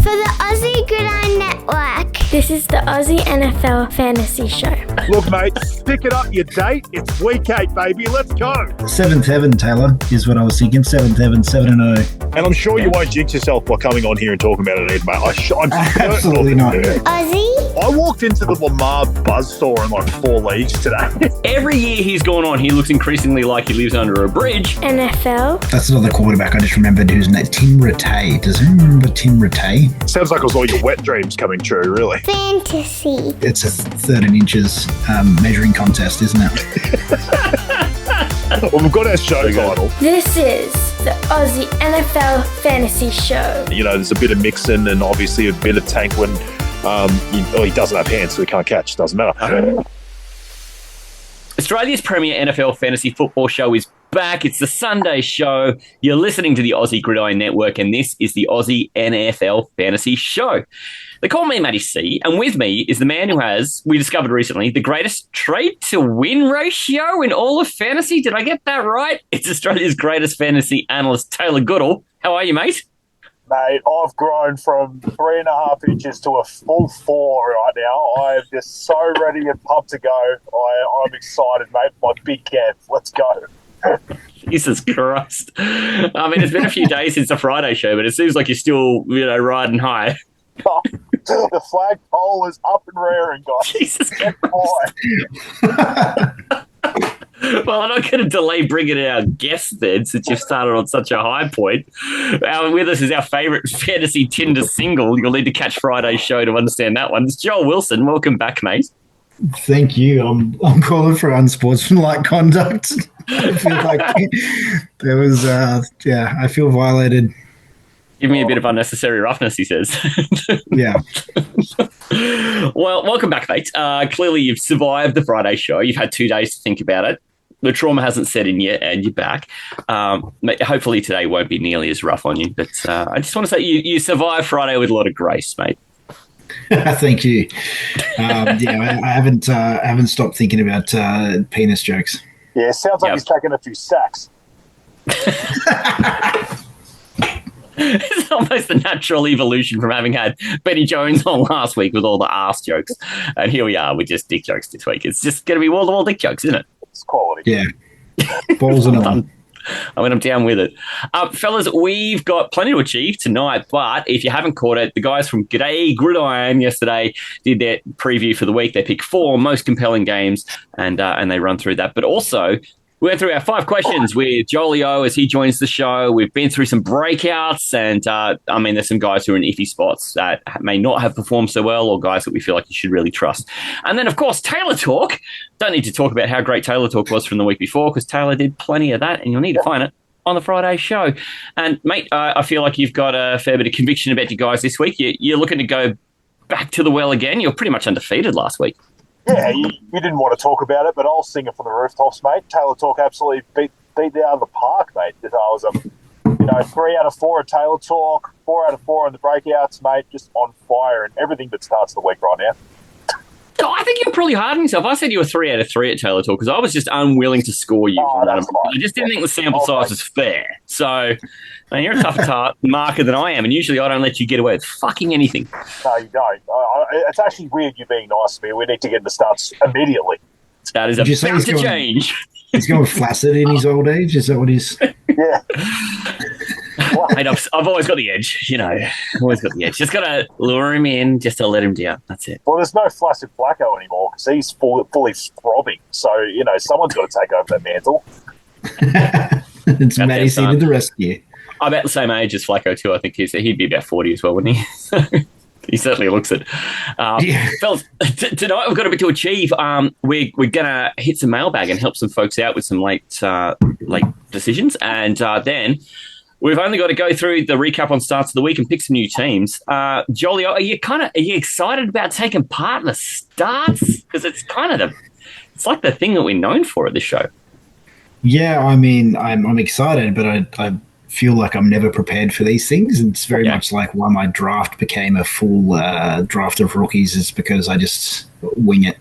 For the Aussie Gridiron Network. This is the Aussie NFL Fantasy Show. Look, mate, pick it up your date. It's week 8, baby. Let's go. 7th heaven, Taylor, is what I was thinking. 7th heaven, 7-0. And I'm sure you won't jinx yourself by coming on here and talking about it, Ed, mate. I'm Absolutely not. Aussie? I walked into the Lamar buzzsaw in like 4 leagues today. Every year he's gone on, he looks increasingly like he lives under a bridge. NFL. That's not the quarterback. I just remembered whose name. Tim Rattay. Does anyone remember Tim Rattay? Sounds like it was all your wet dreams coming true, really. Fantasy. It's a 13 inches measuring contest, isn't it? Well, we've got our show title. This is the Aussie NFL Fantasy Show. You know, there's a bit of Mixon and obviously a bit of Tank when he doesn't have hands, so he can't catch. Doesn't matter. Australia's premier NFL fantasy football show is back. It's the Sunday show. You're listening to the Aussie Gridiron Network, and this is the Aussie NFL Fantasy Show. They call me Matty C, and with me is the man who has, we discovered recently, the greatest trade-to-win ratio in all of fantasy. Did I get that right? It's Australia's greatest fantasy analyst, Taylor Goodall. How are you, mate? Mate, I've grown from 3.5 inches to a full 4 right now. I am just so ready and pumped to go. I'm excited, mate. My big Kev. Let's go. Jesus Christ. I mean, it's been a few days since the Friday show, but it seems like you're still, riding high. The flagpole is up and rearing, guys. Jesus Christ. High. Well, I'm not going to delay bringing in our guests then, since you've started on such a high point. With us is our favourite fantasy Tinder single. You'll need to catch Friday's show to understand that one. It's Joel Wilson. Welcome back, mate. Thank you. I'm calling for unsportsmanlike conduct. I feel like there was, I feel violated. Give me a bit of unnecessary roughness, he says. Yeah. Well, welcome back, mate. Clearly, you've survived the Friday show. You've had 2 days to think about it. The trauma hasn't set in yet, and you're back. Hopefully, today won't be nearly as rough on you. But I just want to say you survived Friday with a lot of grace, mate. Thank you. I haven't stopped thinking about penis jokes. Yeah, sounds like he's taking a few sacks. It's almost the natural evolution from having had Benny Jones on last week with all the arse jokes. And here we are with just dick jokes this week. It's just going to be wall-to-wall dick jokes, isn't it? It's quality. Yeah. Balls and all. I'm down with it. Fellas, we've got plenty to achieve tonight, but if you haven't caught it, the guys from G'day Gridiron yesterday did their preview for the week. They picked 4 most compelling games, and they run through that. But also, we went through our 5 questions with Jolio as he joins the show. We've been through some breakouts, and there's some guys who are in iffy spots that may not have performed so well, or guys that we feel like you should really trust. And then, of course, Taylor Talk. Don't need to talk about how great Taylor Talk was from the week before, because Taylor did plenty of that, and you'll need to find it on the Friday show. And, mate, I feel like you've got a fair bit of conviction about you guys this week. You're looking to go back to the well again. You're pretty much undefeated last week. Yeah, you didn't want to talk about it, but I'll sing it from the rooftops, mate. Taylor Talk absolutely beat it out of the park, mate. I was 3 out of 4 at Taylor Talk, 4 out of 4 in the breakouts, mate. Just on fire and everything that starts the week right now. I think you're probably hard on yourself. I said you were 3 out of 3 at Taylor Talk because I was just unwilling to score you. I just didn't think the sample size was fair. So, man, you're a tougher marker than I am, and usually I don't let you get away with fucking anything. No, you don't. It's actually weird you being nice to me. We need to get the starts immediately. That is about to change. He's going flaccid in his old age? Is that what he's... Yeah. Mate, I've always got the edge, Always got the edge. Just got to lure him in just to let him down. That's it. Well, there's no flaccid Flacco anymore because he's fully throbbing. So, someone's got to take over that mantle. It's Matty C to the rescue. I'm about the same age as Flacco too. I think he'd be about 40 as well, wouldn't he? He certainly looks it. Fellas, tonight we've got a bit to achieve. We're going to hit some mailbag and help some folks out with some late decisions. And then we've only got to go through the recap on starts of the week and pick some new teams. Jolio, are you excited about taking part in the starts? Because it's it's like the thing that we're known for at this show. Yeah, I mean, I'm excited, but I feel like I'm never prepared for these things. And it's very much like why my draft became a full draft of rookies is because I just wing it.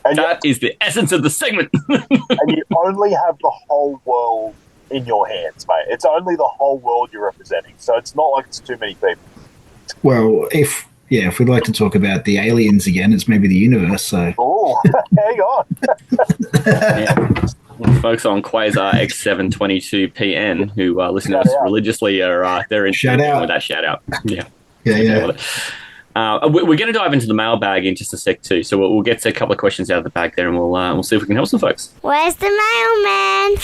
And that is the essence of the segment. And you only have the whole world in your hands, mate. It's only the whole world you're representing, so it's not like it's too many people. Well, if we'd like to talk about the aliens again, it's maybe the universe. So, Oh, hang on. Yeah. Folks on Quasar X722PN who listen to us religiously are they're in Shout out. with that shout out. Yeah. Yeah. We're going to dive into the mailbag in just a sec too, so we'll get to a couple of questions out of the bag there, and we'll see if we can help some folks. Where's the mailman?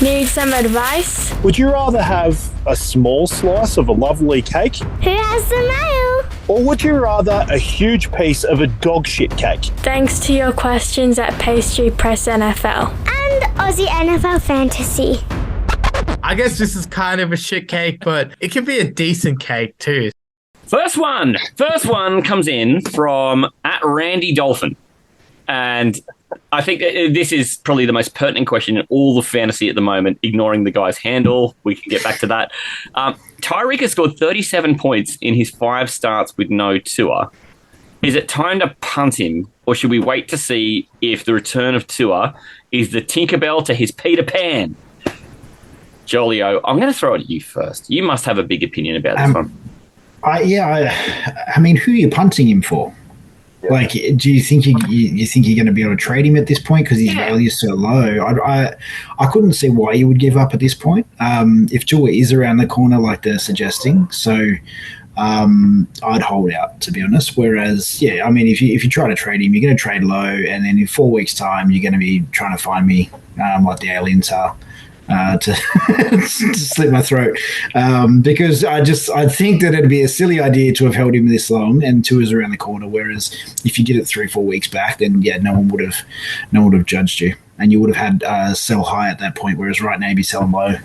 Need some advice? Would you rather have a small slice of a lovely cake, Who has the mail? or would you rather a huge piece of a dog shit cake? Thanks to your questions at Pastry Press NFL. And Aussie NFL Fantasy. I guess this is kind of a shit cake, but it can be a decent cake too. First one comes in from @RandyDolphin. And I think this is probably the most pertinent question in all the fantasy at the moment, ignoring the guy's handle. We can get back to that. Tyreek has scored 37 points in his 5 starts with no Tua. Is it time to punt him, or should we wait to see if the return of Tua is the Tinkerbell to his Peter Pan? Jolio, I'm going to throw it at you first. You must have a big opinion about this one. I mean, who are you punting him for? Yeah. Like, do you think you think you're going to be able to trade him at this point because his value is so low? I couldn't see why you would give up at this point. If Tua is around the corner like they're suggesting, so I'd hold out, to be honest. Whereas, I mean, if you try to trade him, you're going to trade low, and then in 4 weeks' time, you're going to be trying to find me like the aliens are. To slit my throat, because I think that it'd be a silly idea to have held him this long, and Tua's around the corner. Whereas if you did it 3-4 weeks back, then no one would have judged you, and you would have had sell high at that point. Whereas right now you'd be selling low.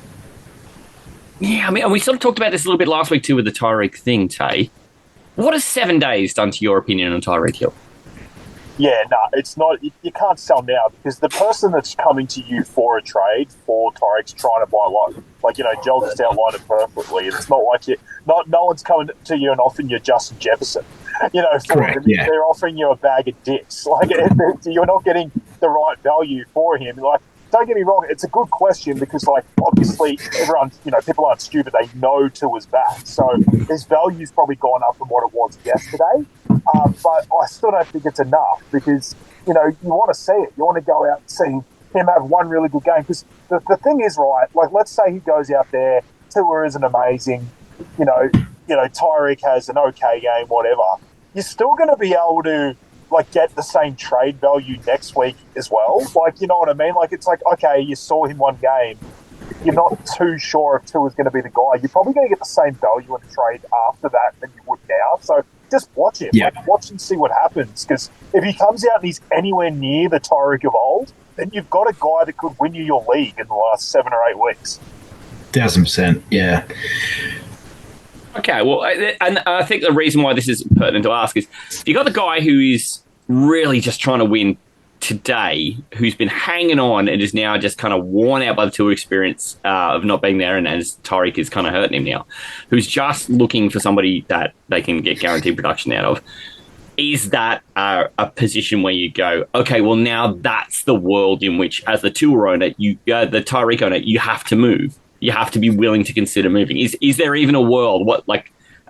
Yeah, I mean, and we sort of talked about this a little bit last week too with the Tyreek thing, Tay. What has 7 days done to your opinion on Tyreek Hill? Yeah, no, it's not. You can't sell now because the person that's coming to you for a trade for Tyreek's trying to buy low. Like, Joel just outlined it perfectly. It's not like no one's coming to you and offering you Justin Jefferson. Correct, yeah. They're offering you a bag of dicks. Like, you're not getting the right value for him. Like, don't get me wrong, it's a good question because, like, obviously everyone, people aren't stupid. They know Tua's back. So his value's probably gone up from what it was yesterday. But I still don't think it's enough because, you want to see it. You want to go out and see him have one really good game. Because the thing is, right, like, let's say he goes out there, Tua isn't amazing, Tyreek has an okay game, whatever. You're still going to be able to, like, get the same trade value next week as well. Like, you know what I mean? Like, it's like, okay, you saw him one game. You're not too sure if Tua's going to be the guy. You're probably going to get the same value in the trade after that than you would now. So just watch it. Yeah. Like, watch and see what happens. Because if he comes out and he's anywhere near the Tyreek of old, then you've got a guy that could win you your league in the last 7 or 8 weeks. 1,000%, yeah. Okay, well, and I think the reason why this is pertinent to ask is if you got the guy who is really just trying to win today, who's been hanging on and is now just kind of worn out by the Tua experience of not being there, and as Tyreek is kind of hurting him now, who's just looking for somebody that they can get guaranteed production out of, is that a position where you go, okay, well, now that's the world in which, as the Tua owner, the Tyreek owner, you have to move. You have to be willing to consider moving. Is there even a world?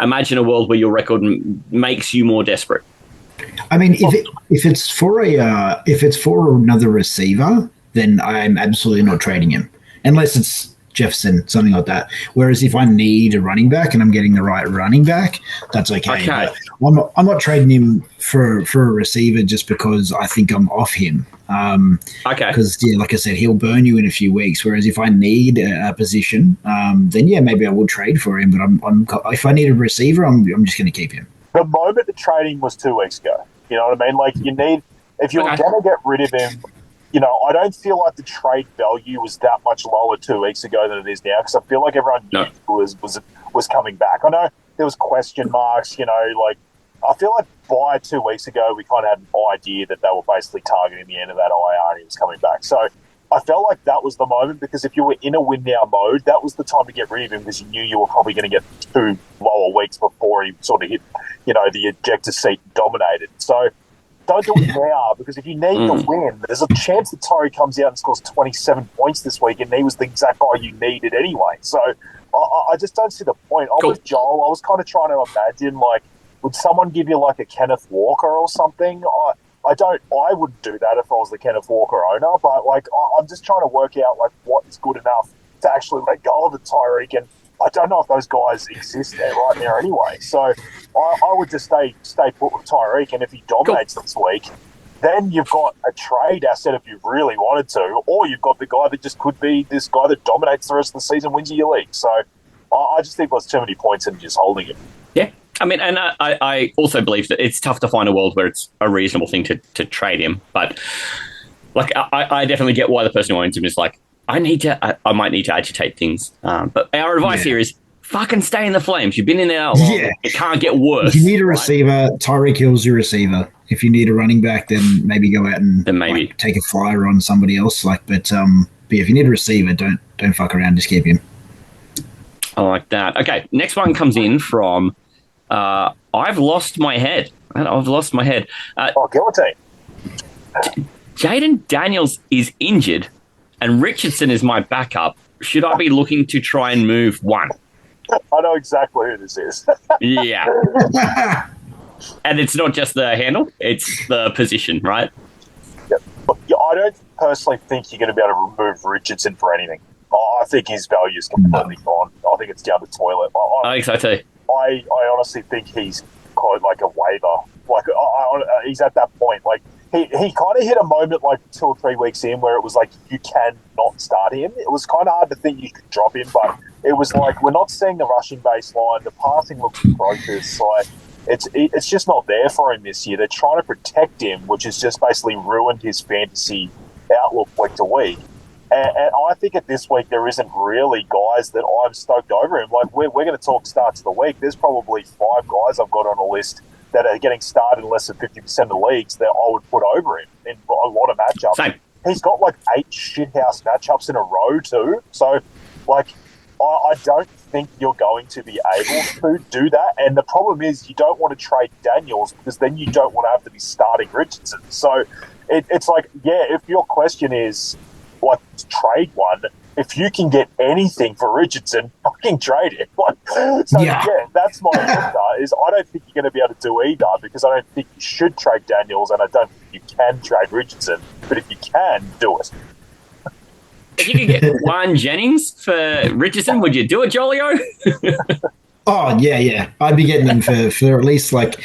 Imagine a world where your record makes you more desperate. I mean, if it's for another receiver, then I'm absolutely not trading him, unless it's Jefferson, something like that. Whereas if I need a running back and I'm getting the right running back, that's okay. But I'm not trading him for a receiver just because I think I'm off him. Because like I said, he'll burn you in a few weeks. Whereas if I need a position, then maybe I will trade for him. But if I need a receiver, I'm just going to keep him. The moment the trading was 2 weeks ago, you know what I mean? Like, if you were going to get rid of him, I don't feel like the trade value was that much lower 2 weeks ago than it is now, because I feel like everyone knew was coming back. I know there was question marks, I feel like by 2 weeks ago we kind of had an idea that they were basically targeting the end of that IR and he was coming back. So I felt like that was the moment, because if you were in a win now mode, that was the time to get rid of him, because you knew you were probably going to get 2 lower weeks before he sort of hit, the ejector seat dominated. So don't do it now, because if you need the win, there's a chance that Tyreek comes out and scores 27 points this week, and he was the exact guy you needed anyway. So I just don't see the point. I was Joel. I was kind of trying to imagine, like, would someone give you like a Kenneth Walker or something? I wouldn't do that if I was the Kenneth Walker owner, but like I'm just trying to work out like what is good enough to actually let go of a Tyreek, and I don't know if those guys exist there right now anyway. So I would just stay put with Tyreek, and if he dominates this week, then you've got a trade asset if you really wanted to, or you've got the guy that just could be this guy that dominates the rest of the season, wins you your league. So I just think there's too many points in just holding him. Yeah. I mean, and I also believe that it's tough to find a world where it's a reasonable thing to trade him. But like, I definitely get why the person who owns him is like, I might need to agitate things. But our advice here is fucking stay in the Flames. You've been in there long. Yeah. It can't get worse. If you need a receiver, Tyreek Hill's your receiver. If you need a running back, then maybe go out and like, take a flyer on somebody else. Like, but if you need a receiver, don't fuck around. Just keep him. I like that. Okay, next one comes in from I've lost my head. I've lost my head. Guillotine. Jaden Daniels is injured, and Richardson is my backup. Should I be looking to try and move one? I know exactly who this is. Yeah. And it's not just the handle, it's the position, right? Yep. I don't personally think you're going to be able to remove Richardson for anything. I think his value is completely gone. I think it's down the toilet. I think so too. I honestly think he's quite like a waiver. Like he's at that point. Like he kind of hit a moment like 2 or 3 weeks in where it was like you can not start him. It was kind of hard to think you could drop him, but it was like we're not seeing the rushing baseline. The passing looks atrocious. Like it's just not there for him this year. They're trying to protect him, which has just basically ruined his fantasy outlook week to week. And I think at this week there isn't really guys that I'm stoked over him. Like we're going to talk starts of the week. There's probably 5 guys I've got on a list that are getting started in less than 50% of the leagues that I would put over him in a lot of matchups. Same. He's got like 8 shithouse matchups in a row too. So like I don't think you're going to be able to do that. And the problem is you don't want to trade Daniels because then you don't want to have to be starting Richardson. So it's like, yeah, if your question is like trade one, if you can get anything for Richardson, fucking trade it. Like, so yeah, that's my answer. Is I don't think you're going to be able to do either because I don't think you should trade Daniels and I don't think you can trade Richardson. But if you can, do it. If you could get Juan Jennings for Richardson, would you do it, Jolio? Oh, yeah. I'd be getting them for at least like...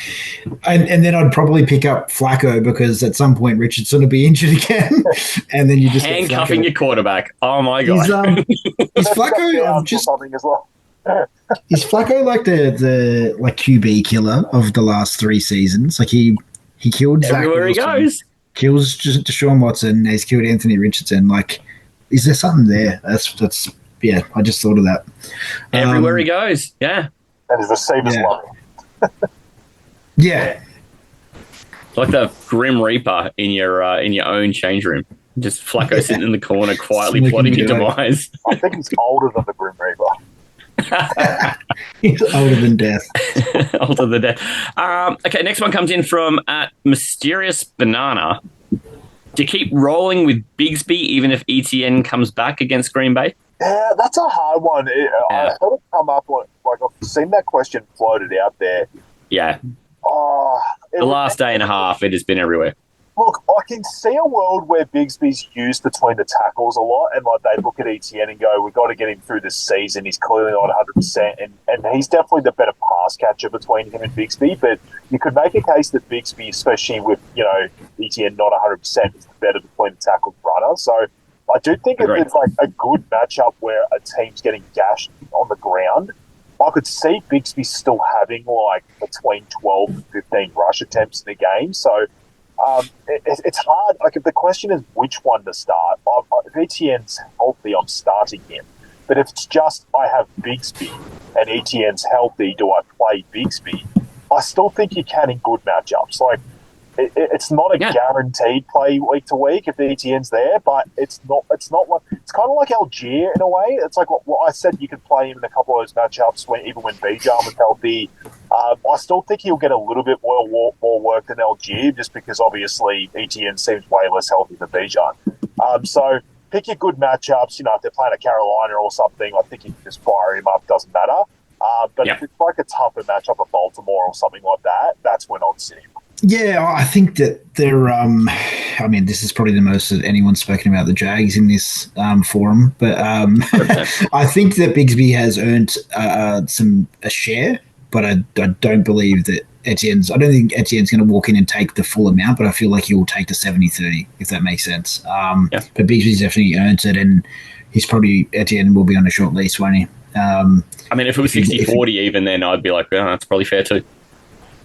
And then I'd probably pick up Flacco because at some point Richardson will be injured again. And then you just handcuffing your quarterback. Oh, my God. Is Flacco just... something as well. Is Flacco like the like QB killer of the last 3 seasons? Like he killed everywhere Zach Wilson, he goes. Kills Deshaun Watson. He's killed Anthony Richardson. Like, is there something there? That's yeah. I just thought of that. Everywhere he goes, yeah. And his receivers love him. Yeah. Like the Grim Reaper in your own change room. Just Flacco sitting in the corner quietly plotting your demise. I think he's older than the Grim Reaper. He's older than death. Older than death. Okay, next one comes in from Mysterious Banana. Do you keep rolling with Bigsby even if ETN comes back against Green Bay? Yeah, that's a hard one. I heard it come up, like I've seen that question floated out there. Yeah. The last day and a half, it has been everywhere. Look, I can see a world where Bigsby's used between the tackles a lot, and like they look at ETN and go, "We've got to get him through this season. He's clearly not 100%, and he's definitely the better pass catcher between him and Bigsby." But you could make a case that Bigsby, especially with ETN not 100%, is better between the tackle runner. So I do think it's like a good matchup where a team's getting gashed on the ground. I could see Bigsby still having like between 12 and 15 rush attempts in the game. So. It's hard. Like, if the question is which one to start, if ETN's healthy, I'm starting him. But if it's just I have Bigsby and ETN's healthy, do I play Bigsby? I still think you can in good matchups. Like, it's not a guaranteed play week to week if the ETN's there, but it's not like it's kind of like Algier in a way. It's like what I said, you could play him in a couple of those matchups even when Bijan was healthy. I still think he'll get a little bit more work than LG, just because obviously ETN seems way less healthy than Bijan. So pick your good matchups. If they're playing a Carolina or something, I think you can just fire him up. Doesn't matter. But if it's like a tougher matchup of Baltimore or something like that, that's when I'd sit him. Yeah, I think that they're. I mean, this is probably the most that anyone's spoken about the Jags in this forum, but I think that Bigsby has earned a share, but I don't believe that Etienne's. I don't think Etienne's going to walk in and take the full amount, but I feel like he will take the 70-30, if that makes sense. But Bigsby's definitely earned it, and Etienne will be on a short lease, won't he? I mean, if it was 60-40 even, then I'd be like, well, that's probably fair too.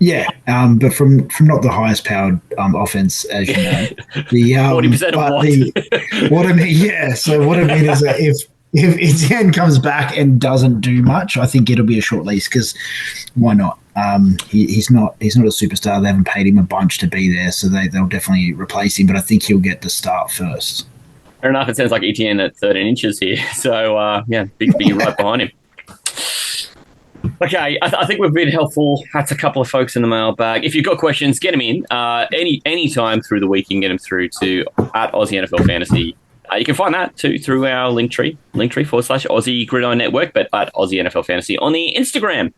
Yeah, but from not the highest powered offense, as you know, the 40% of what I mean, yeah. So what I mean is that if Etienne comes back and doesn't do much, I think it'll be a short lease, because why not? He's not a superstar. They haven't paid him a bunch to be there, so they'll definitely replace him. But I think he'll get the start first. Fair enough. It sounds like Etienne at 13 inches here. So, Bigsby right behind him. Okay, I think we've been helpful. That's a couple of folks in the mailbag. If you've got questions, get them in. Any time through the week, you can get them through to at Aussie NFL Fantasy. You can find that too through our linktree /Aussie Gridiron Network, but at Aussie NFL Fantasy on the Instagram.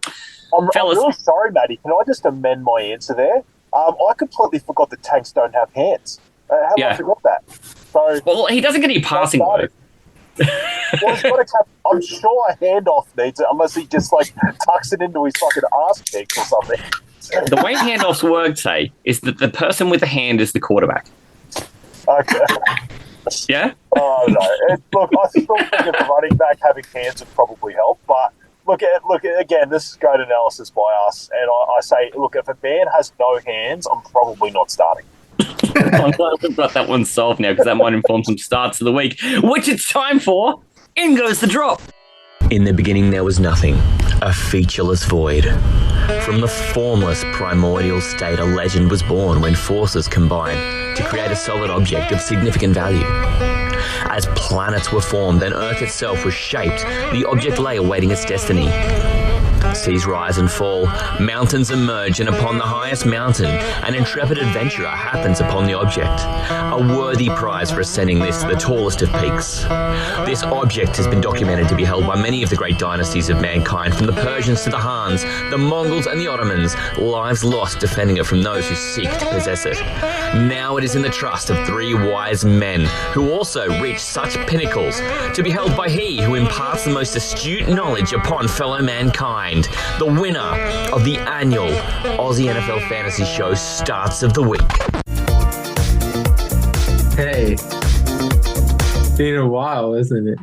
I'm really sorry, Matty. Can I just amend my answer there? I completely forgot that tanks don't have hands. How did I forgot that? So, well, he doesn't get any passing though. I'm sure a handoff needs it, unless he just tucks it into his fucking ass cheeks or something. The way handoffs work, is that the person with the hand is the quarterback. Okay. Yeah? Oh, no. Look, I still think if a running back having hands would probably help, but look, again, this is great analysis by us, and I say, look, if a man has no hands, I'm probably not starting. I'm glad we've got that one solved now, because that might inform some starts of the week, which it's time for. In goes the drop. In the beginning there was nothing, a featureless void. From the formless primordial state, a legend was born when forces combined to create a solid object of significant value. As planets were formed and Earth itself was shaped, the object lay awaiting its destiny. Seas rise and fall, mountains emerge, and upon the highest mountain, an intrepid adventurer happens upon the object. A worthy prize for ascending this, the tallest of peaks. This object has been documented to be held by many of the great dynasties of mankind, from the Persians to the Hans, the Mongols and the Ottomans, lives lost defending it from those who seek to possess it. Now it is in the trust of 3 wise men, who also reach such pinnacles, to be held by he who imparts the most astute knowledge upon fellow mankind. The winner of the annual Aussie NFL Fantasy Show Starts of the Week. Hey, been a while, isn't it?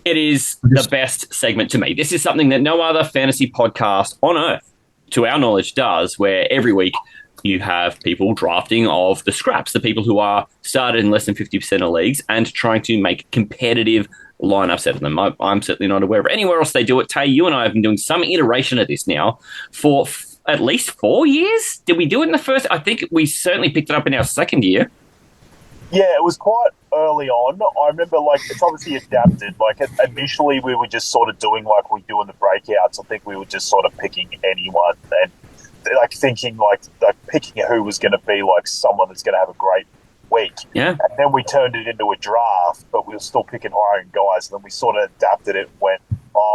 It is the best segment to me. This is something that no other fantasy podcast on earth, to our knowledge, does, where every week you have people drafting of the scraps, the people who are started in less than 50% of leagues and trying to make competitive lineups out of them. I'm certainly not aware of anywhere else they do it. Tay, you and I have been doing some iteration of this now for at least 4 years. Did we do it in the first? I think we certainly picked it up in our second year. Yeah, it was quite early on. I remember, it's obviously adapted. Initially, we were just sort of doing like we do in the breakouts. I think we were just sort of picking anyone and thinking picking who was going to be someone that's going to have a great week. Yeah. And then we turned it into a draft, but we were still picking our own guys. And then we sort of adapted it and went,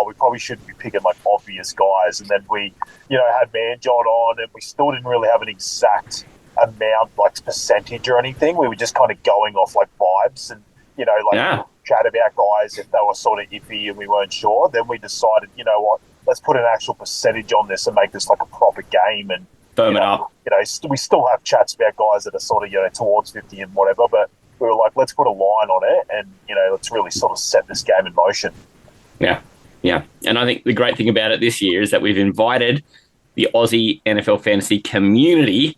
we probably shouldn't be picking obvious guys. And then we, had Manjon on, and we still didn't really have an exact amount, percentage or anything. We were just kind of going off vibes and, chat about guys if they were sort of iffy and we weren't sure. Then we decided, you know what, let's put an actual percentage on this and make this a proper game and firm it up. We still have chats about guys that are sort of, towards 50 and whatever, but we were like, let's put a line on it and, let's really sort of set this game in motion. Yeah. Yeah. And I think the great thing about it this year is that we've invited the Aussie NFL fantasy community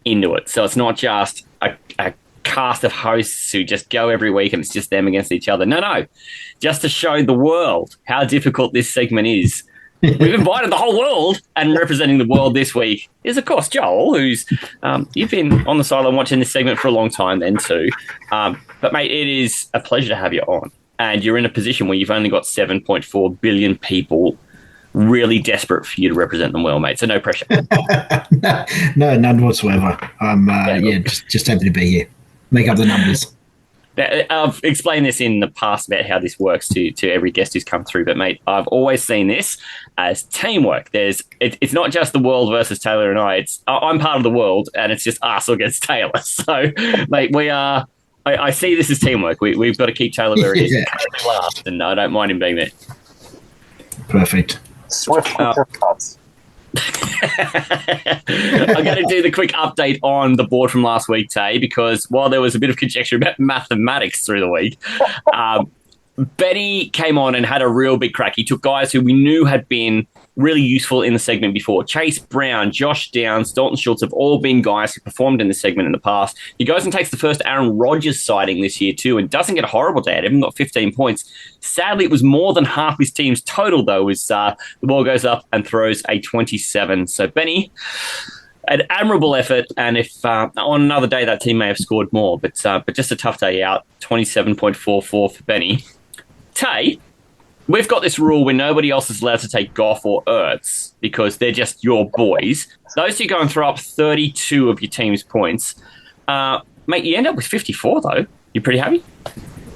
into it. So it's not just a cast of hosts who just go every week and it's just them against each other. No. Just to show the world how difficult this segment is. We've invited the whole world, and representing the world this week is, of course, Joel, who's you've been on the sideline watching this segment for a long time then too. But, mate, it is a pleasure to have you on. And you're in a position where you've only got 7.4 billion people really desperate for you to represent them well, mate. So no pressure. No, none whatsoever. I'm just happy to be here. Make up the numbers. I've explained this in the past about how this works to every guest who's come through, but mate, I've always seen this as teamwork. It's not just the world versus Taylor and I. I'm part of the world, and it's just us against Taylor. So, mate, I see this as teamwork. We've got to keep Taylor where he is last, and I don't mind him being there. Perfect. Swift cuts. I'm going to do the quick update on the board from last week, Tay, because while there was a bit of conjecture about mathematics through the week, Benny came on and had a real big crack. He took guys who we knew had been really useful in the segment before. Chase Brown, Josh Downs, Dalton Schultz have all been guys who performed in the segment in the past. He goes and takes the first Aaron Rodgers sighting this year too and doesn't get a horrible day out of him, got 15 points. Sadly, it was more than half his team's total, though, as the ball goes up and throws a 27. So, Benny, an admirable effort, and if on another day that team may have scored more, but just a tough day out, 27.44 for Benny. Tay, we've got this rule where nobody else is allowed to take Goff or Ertz because they're just your boys. Those two go and throw up 32 of your team's points. Mate, you end up with 54, though. You pretty happy?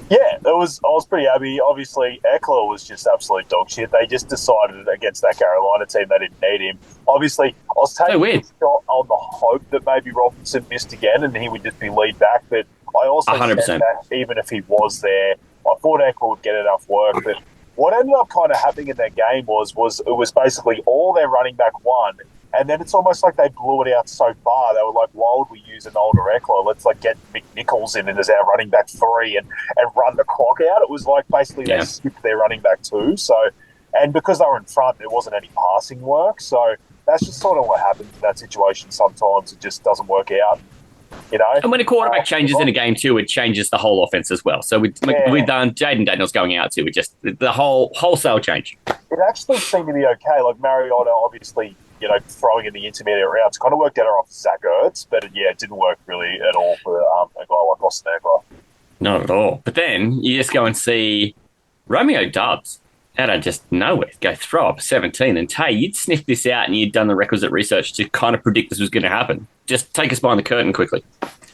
Yeah, I was pretty happy. Obviously, Eckler was just absolute dog shit. They just decided against that Carolina team they didn't need him. Obviously, I was taking a shot on the hope that maybe Robinson missed again and he would just be lead back. But I also 100%. said that even if he was there, I thought Eckler would get enough work. But what ended up kind of happening in their game was it was basically all their running back won. And then it's almost like they blew it out so far. They were like, why would we use an older Eckler? Let's get McNichols in as our running back 3 and run the clock out. It was like basically they skipped their running back 2. So, and because they were in front, there wasn't any passing work. So that's just sort of what happens in that situation. Sometimes it just doesn't work out. And when a quarterback changes in a game too, it changes the whole offense as well. So with Jaden Daniels going out too, it just the wholesale change. It actually seemed to be okay. Like Mariota, obviously, throwing in the intermediate routes kind of worked better off Zach Ertz, but it didn't work really at all for a guy like Austin Eckler. Not at all. But then you just go and see Romeo Doubs out of just nowhere go throw up 17. And Tay, you'd sniffed this out and you'd done the requisite research to kind of predict this was going to happen. Just take us behind the curtain quickly.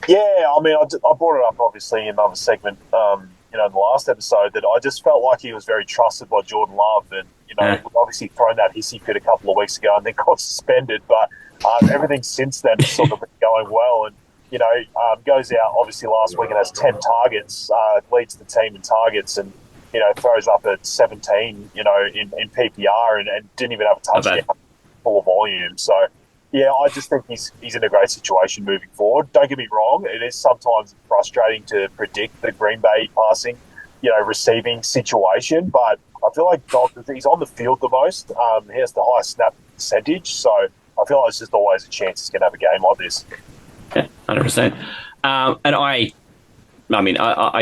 Yeah, I mean, I brought it up obviously in another segment, in the last episode, that I just felt like he was very trusted by Jordan Love, and we've obviously thrown that hissy fit a couple of weeks ago and then got suspended, but everything since then has sort of been going well, and goes out obviously last week and has 10 targets, leads the team in targets, and throws up at 17, in PPR and didn't even have a touchdown, full volume. So, yeah, I just think he's in a great situation moving forward. Don't get me wrong, it is sometimes frustrating to predict the Green Bay passing, receiving situation, but I feel like he's on the field the most. He has the highest snap percentage, so I feel like it's just always a chance he's going to have a game like this. Yeah, 100%. And I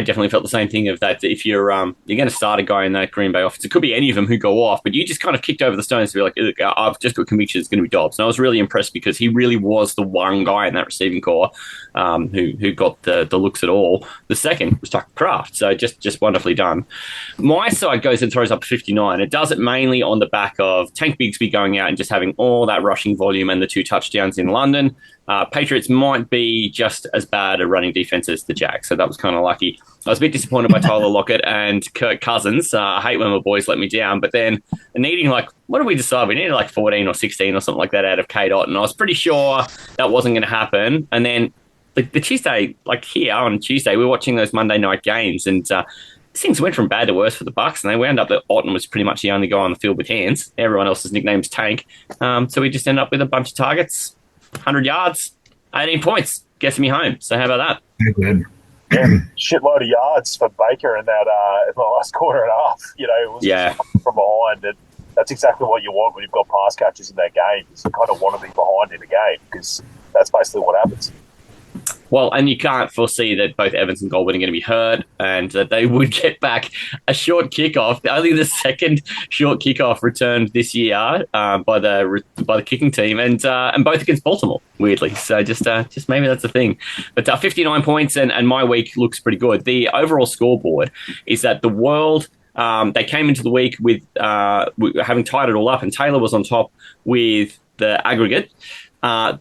definitely felt the same thing of that. If you're going to start a guy in that Green Bay offense, it could be any of them who go off, but you just kind of kicked over the stones to be like, look, I've just got conviction it's going to be Dobbs. And I was really impressed because he really was the one guy in that receiving core who got the looks at all. The second was Tucker Kraft, so just wonderfully done. My side goes and throws up 59. It does it mainly on the back of Tank Bigsby going out and just having all that rushing volume and the 2 touchdowns in London. Patriots might be just as bad a running defense as the Jags, so that was kind of lucky. I was a bit disappointed by Tyler Lockett and Kirk Cousins. I hate when my boys let me down, but then needing what did we decide? We needed 14 or 16 or something like that out of K-Dot, and I was pretty sure that wasn't going to happen. And then the Tuesday, here on Tuesday, we were watching those Monday night games, and things went from bad to worse for the Bucks, and they wound up that Otton was pretty much the only guy on the field with hands. Everyone else's nickname's Tank. So we just ended up with a bunch of targets, 100 yards, 18 points, gets me home. So how about that? Very good. Yeah, shitload of yards for Baker in that in the last quarter and a half. It was from behind, and that's exactly what you want when you've got pass catchers in that game. You kind of want to be behind in a game because that's basically what happens. Well, and you can't foresee that both Evans and Goldwyn are going to be hurt and that they would get back a short kickoff. Only the second short kickoff returned this year by the kicking team, and both against Baltimore, weirdly. So just maybe that's the thing. But 59 points, and my week looks pretty good. The overall scoreboard is that the world They came into the week with having tied it all up, and Taylor was on top with the aggregate.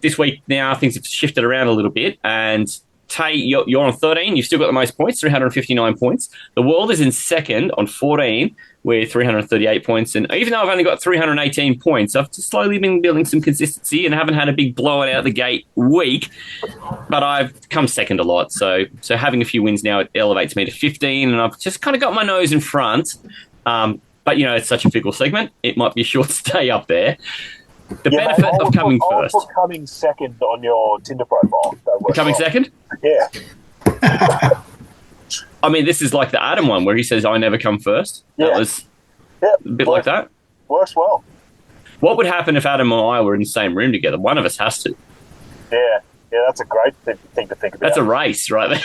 This week now things have shifted around a little bit, and Tay, you're on 13. You've still got the most points, 359 points. The world is in second on 14 with 338 points. And even though I've only got 318 points, I've just slowly been building some consistency and haven't had a big blowout out the gate week. But I've come second a lot. So having a few wins now, it elevates me to 15. And I've just kind of got my nose in front. But, it's such a fickle segment. It might be a short stay up there. The benefit of coming first. I'll put coming second on your Tinder profile. Coming second? Yeah. I mean, this is like the Adam one where he says, I never come first. Yeah. That was a bit like that. Works well. What would happen if Adam and I were in the same room together? One of us has to. Yeah, that's a great thing to think about. That's a race right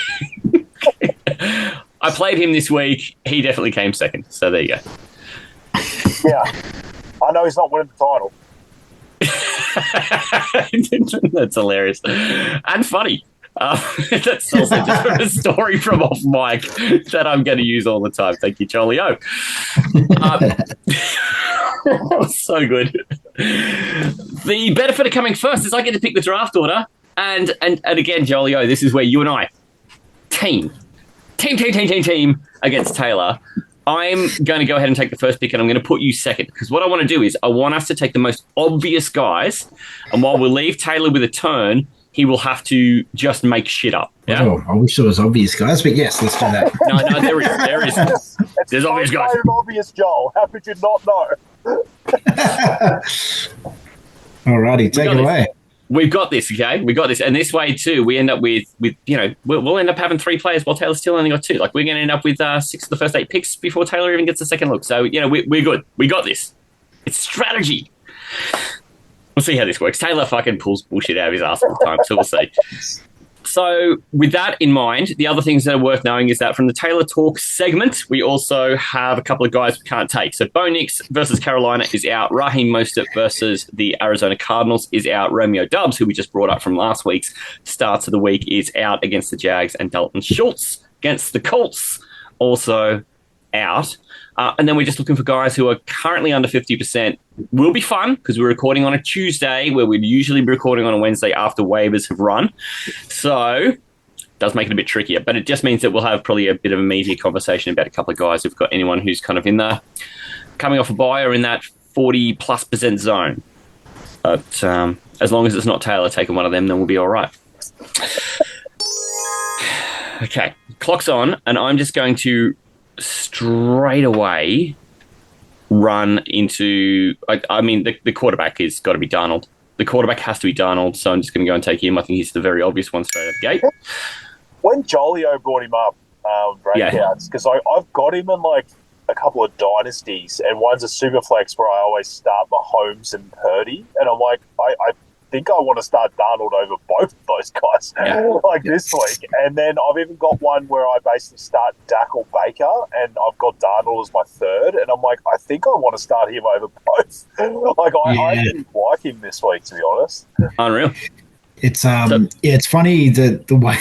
there. I played him this week. He definitely came second. So there you go. Yeah. I know he's not winning the title. That's hilarious and funny. That's also just a story from off mic that I'm going to use all the time. Thank you, Charlie O. So good. The benefit of coming first is I get to pick the draft order, and again, Jolly O, this is where you and I team against Taylor. I'm going to go ahead and take the first pick, and I'm going to put you second, because what I want to do is I want us to take the most obvious guys, and while we'll leave Taylor with a turn, he will have to just make shit up. Yeah? Oh, I wish it was obvious, guys, but yes, let's do that. No, there is. There's obvious guys. It's obvious, Joel. How could you not know? Alrighty, take it away. We've got this, okay? We got this. And this way, too, we end up with we'll end up having 3 players while Taylor's still only got 2. Like, we're going to end up with 6 of the first 8 picks before Taylor even gets a second look. So, we're good. We got this. It's strategy. We'll see how this works. Taylor fucking pulls bullshit out of his ass all the time, so we'll see. So with that in mind, the other things that are worth knowing is that from the Taylor Talk segment, we also have a couple of guys we can't take. So Bo Nix versus Carolina is out. Raheem Mostert versus the Arizona Cardinals is out. Romeo Doubs, who we just brought up from last week's starts of the week, is out against the Jags. And Dalton Schultz against the Colts, also out. And then we're just looking for guys who are currently under 50%. Will be fun because we're recording on a Tuesday where we'd usually be recording on a Wednesday after waivers have run. So it does make it a bit trickier, but it just means that we'll have probably a bit of a meatier conversation about a couple of guys who've got anyone who's kind of in the coming off a bye or in that 40+% zone. But as long as it's not Taylor taking one of them, then we'll be all right. Okay, clock's on, and I'm just going to straight away run into the quarterback has got to be Darnold. The quarterback has to be Darnold, so I'm just going to go and take him. I think he's the very obvious one straight out the gate. When Jolio brought him up, breakouts, because I've got him in like a couple of dynasties, and one's a super flex where I always start Mahomes and Purdy, and I'm like, I think I want to start Darnold over both of those guys this week. And then I've even got one where I basically start Dak or Baker, and I've got Darnold as my third, and I'm like, I think I want to start him over both. I actually like him this week, to be honest. Unreal. It's it's funny that the way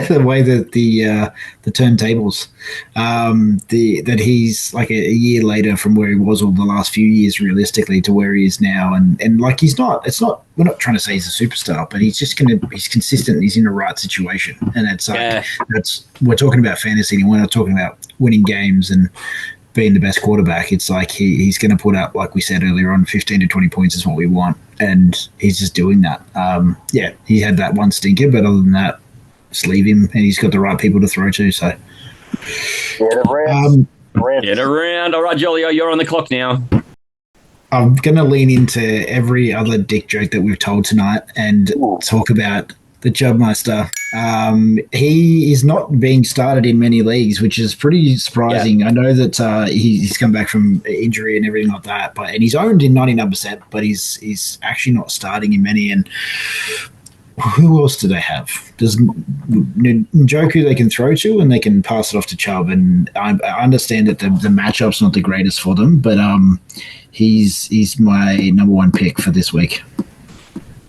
the way that the turntables that he's like a year later from where he was all the last few years realistically to where he is now, and like we're not trying to say he's a superstar, but he's consistent, he's in the right situation, and it's like we're talking about fantasy and we're not talking about winning games and being the best quarterback. It's like he's going to put up, like we said earlier on, 15 to 20 points is what we want, and he's just doing that. He had that one stinker, but other than that, just leave him, and he's got the right people to throw to. So Get around. All right, Jolio, you're on the clock now. I'm going to lean into every other dick joke that we've told tonight and talk about the Chubb Master. He is not being started in many leagues, which is pretty surprising. I know that he's come back from injury and everything like that, and he's owned in 99%, but he's actually not starting in many. And who else do they have? Does Njoku they can throw to, and they can pass it off to Chubb. And I understand that the matchup's not the greatest for them, but he's my number one pick for this week.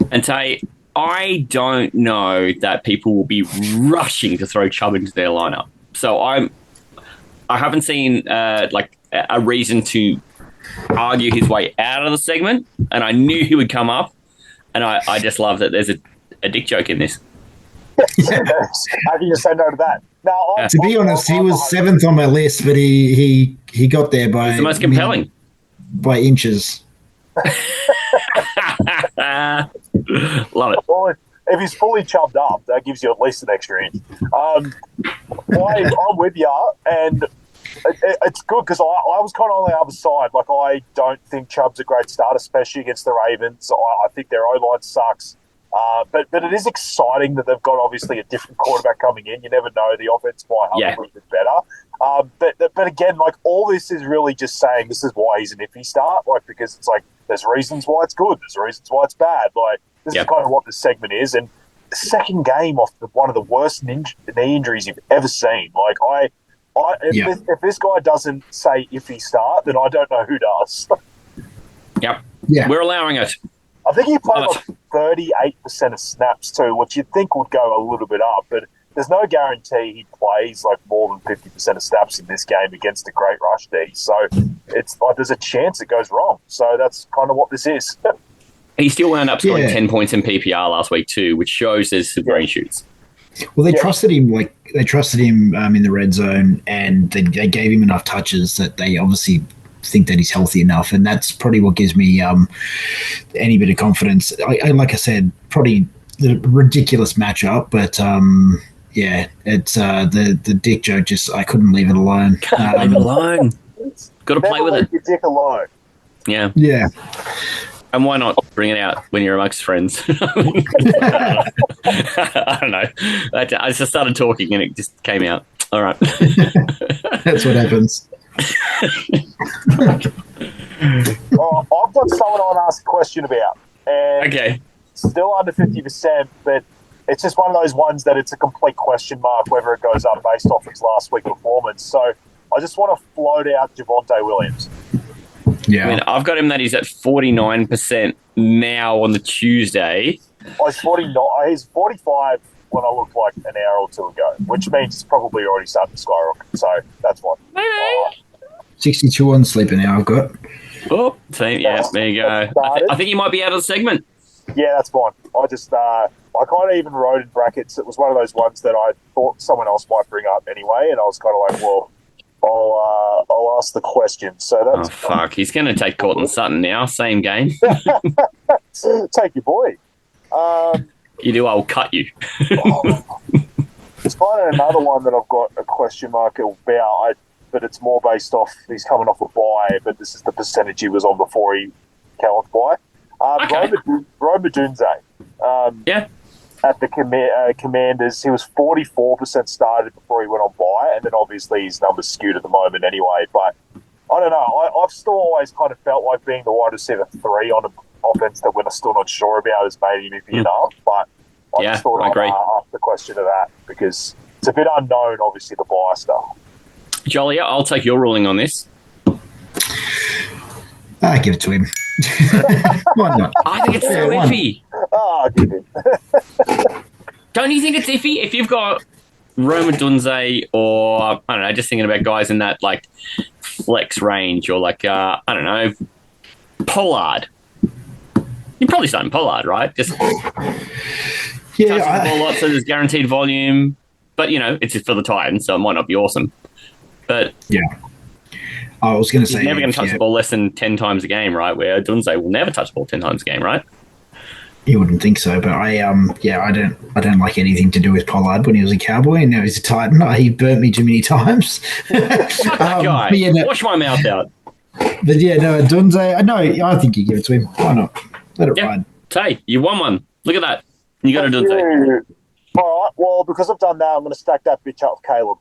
And Tay, I don't know that people will be rushing to throw Chubb into their lineup. So I haven't seen like a reason to argue his way out of the segment, and I knew he would come up, and I just love that there's a dick joke in this. How can you say no to that? No, To be honest, he was 7th on my list, but he got there by It's the most compelling. by inches. Love it. Well, if he's fully chubbed up, that gives you at least an extra inch. I'm with you, and it's good because I was kind of on the other side. Like, I don't think Chubb's a great start, especially against the Ravens. I think their O-line sucks. But it is exciting that they've got obviously a different quarterback coming in. You never know, the offense might help a little bit better. But again, like, all this is really just saying this is why he's an iffy start. Like, because it's like there's reasons why it's good, there's reasons why it's bad. Like, this is kind of what this segment is. And the second game off one of the worst knee injuries you've ever seen. Like, if this guy doesn't say iffy start, then I don't know who does. Yep. Yeah. We're allowing it. I think he played like 38% of snaps too, which you'd think would go a little bit up, but there's no guarantee he plays like more than 50% of snaps in this game against a great rush D. So it's like there's a chance it goes wrong. So that's kind of what this is. He still wound up scoring 10 points in PPR last week too, which shows there's some green shoots. Well, they trusted him. Like, they trusted him in the red zone, and they gave him enough touches that they obviously think that he's healthy enough, and that's probably what gives me any bit of confidence. Like I said, probably the ridiculous matchup, but it's the dick joke. Just I couldn't leave it alone. Leave it alone. Got to play with it. Your dick alone. Yeah. Yeah. And why not bring it out when you're amongst friends? I don't know. I just started talking and it just came out. All right. That's what happens. Well, I've got someone I want to ask a question about. And Okay. Still under 50%, but it's just one of those ones that it's a complete question mark whether it goes up based off its last week performance. So I just want to float out Javonte Williams. Yeah. I mean, I've got him that he's at 49% now on the Tuesday. Oh, he's 49. He's 45 when I looked like an hour or two ago, which means it's probably already starting to skyrocket. So that's fine. 62 on sleeper now, I've got. Oh, there you go. I think you might be out of the segment. Yeah, that's fine. I just, I kind of even wrote in brackets. It was one of those ones that I thought someone else might bring up anyway, and I was kind of like, well, I'll ask the question. So that's fuck. He's going to take Cortland Sutton now. Same game. Take your boy. You do, I'll cut you. It's kind of another one that I've got a question mark about, but it's more based off he's coming off a bye, but this is the percentage he was on before he came off bye. Rome Dunze. At the Commanders, he was 44% started before he went on bye, and then obviously his numbers skewed at the moment anyway. But I don't know. I've still always kind of felt like being the wide receiver 3 on an offense that we're still not sure about is maybe iffy enough. But I just thought I'd ask the question of that because it's a bit unknown, obviously, the bye stuff. Jolly, I'll take your ruling on this. I give it to him. Why not? I think it's so iffy. Give him. Don't you think it's iffy? If you've got Rome Dunze or, I don't know, just thinking about guys in that, like, flex range or, like, I don't know, Pollard. You're probably starting Pollard, right? Just touches the ball a lot, so there's guaranteed volume. But, you know, it's just for the Titans, so it might not be awesome. But yeah, I was going to say he's never going to touch the ball less than 10 times a game, right? Where Dunze will never touch the ball 10 times a game, right? You wouldn't think so, but I don't like anything to do with Pollard when he was a Cowboy and now he's a Titan. He burnt me too many times. Fuck that guy. Wash my mouth out. But yeah, no, Dunze. No, I think you give it to him. Why not? Let it ride. Tay, you won one. Look at that. You got a Dunze. All right. Well, because I've done that, I'm going to stack that bitch up with Caleb.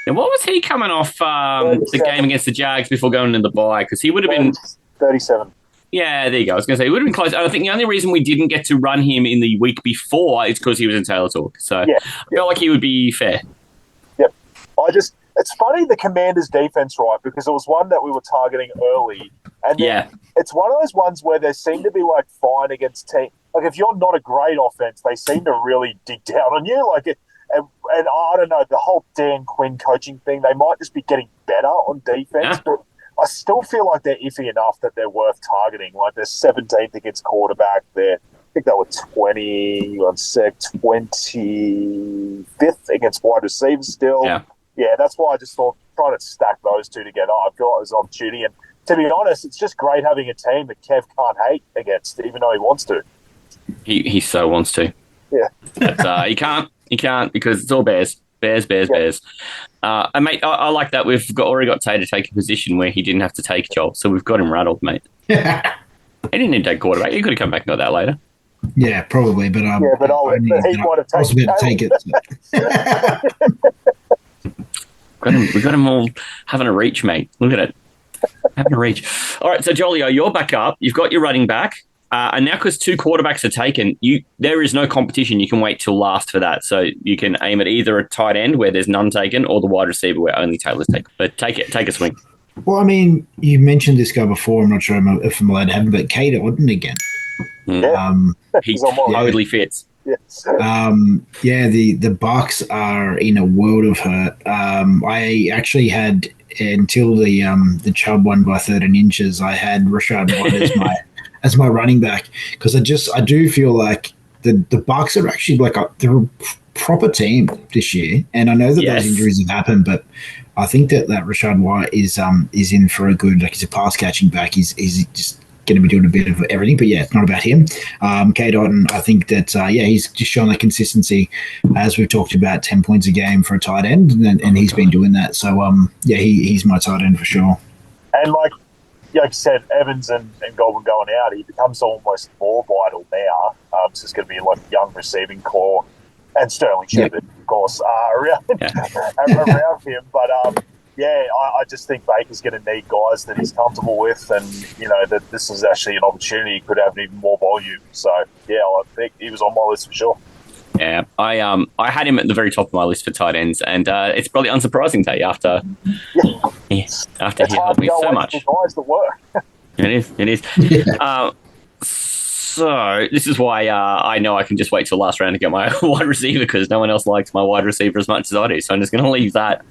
And what was he coming off the game against the Jags before going into the bye? Because he would have been 37. Yeah, there you go. I was going to say, he would have been close. And I think the only reason we didn't get to run him in the week before is because he was in Taylor Talk. So I felt like he would be fair. Yep. It's funny, the Commanders' defense, right? Because it was one that we were targeting early. And it's one of those ones where they seem to be like fine against teams. Like if you're not a great offense, they seem to really dig down on you. Like and I don't know, the whole Dan Quinn coaching thing, they might just be getting better on defense, but I still feel like they're iffy enough that they're worth targeting. Like they're 17th against quarterback. I think they were 25th against wide receivers still. Yeah, that's why I just thought trying to stack those two together, I feel like there's an opportunity. And to be honest, it's just great having a team that Kev can't hate against, even though he wants to. He so wants to. Yeah. But, he can't because it's all Bears. Bears. And mate, I like that we've already got Tay to take a position where he didn't have to take Joel, so we've got him rattled, mate. He didn't need to take quarterback. He could have come back and got that later. Yeah, probably, but he might have taken it. We got him all having a reach, mate. Look at it. Having a reach. All right, so Jolio, you're back up. You've got your running back. And now because 2 quarterbacks are taken, there is no competition. You can wait till last for that. So you can aim at either a tight end where there's none taken or the wide receiver where only Taylor's taken. But take a swing. Well, I mean, you mentioned this guy before. I'm not sure if I'm allowed to have him, but Kate Odden again. He totally fits. Yes. The Bucks are in a world of hurt. I actually had, until the Chubb won by 13 inches, I had Rashad White as my running back, because I do feel like the Bucks are actually they're a proper team this year, and I know that those injuries have happened, but I think that Rashad White is in for a good, he's a pass catching back. He's just going to be doing a bit of everything, but it's not about him. Cade Otton, I think that he's just shown that consistency, as we've talked about, 10 points a game for a tight end, and he's been doing that. So he's my tight end for sure. And like you said, Evans and Goldman going out, he becomes almost more vital now. So it's going to be like young receiving core, and Sterling Shepard, of course, around him. But I just think Baker's going to need guys that he's comfortable with, and that this is actually an opportunity. He could have even more volume. So I think he was on my list for sure. Yeah, I had him at the very top of my list for tight ends, and it's probably unsurprising to you after he helped me so much. Guys that work. It is. So this is why I know I can just wait till last round to get my wide receiver, because no one else likes my wide receiver as much as I do. So I'm just going to leave that.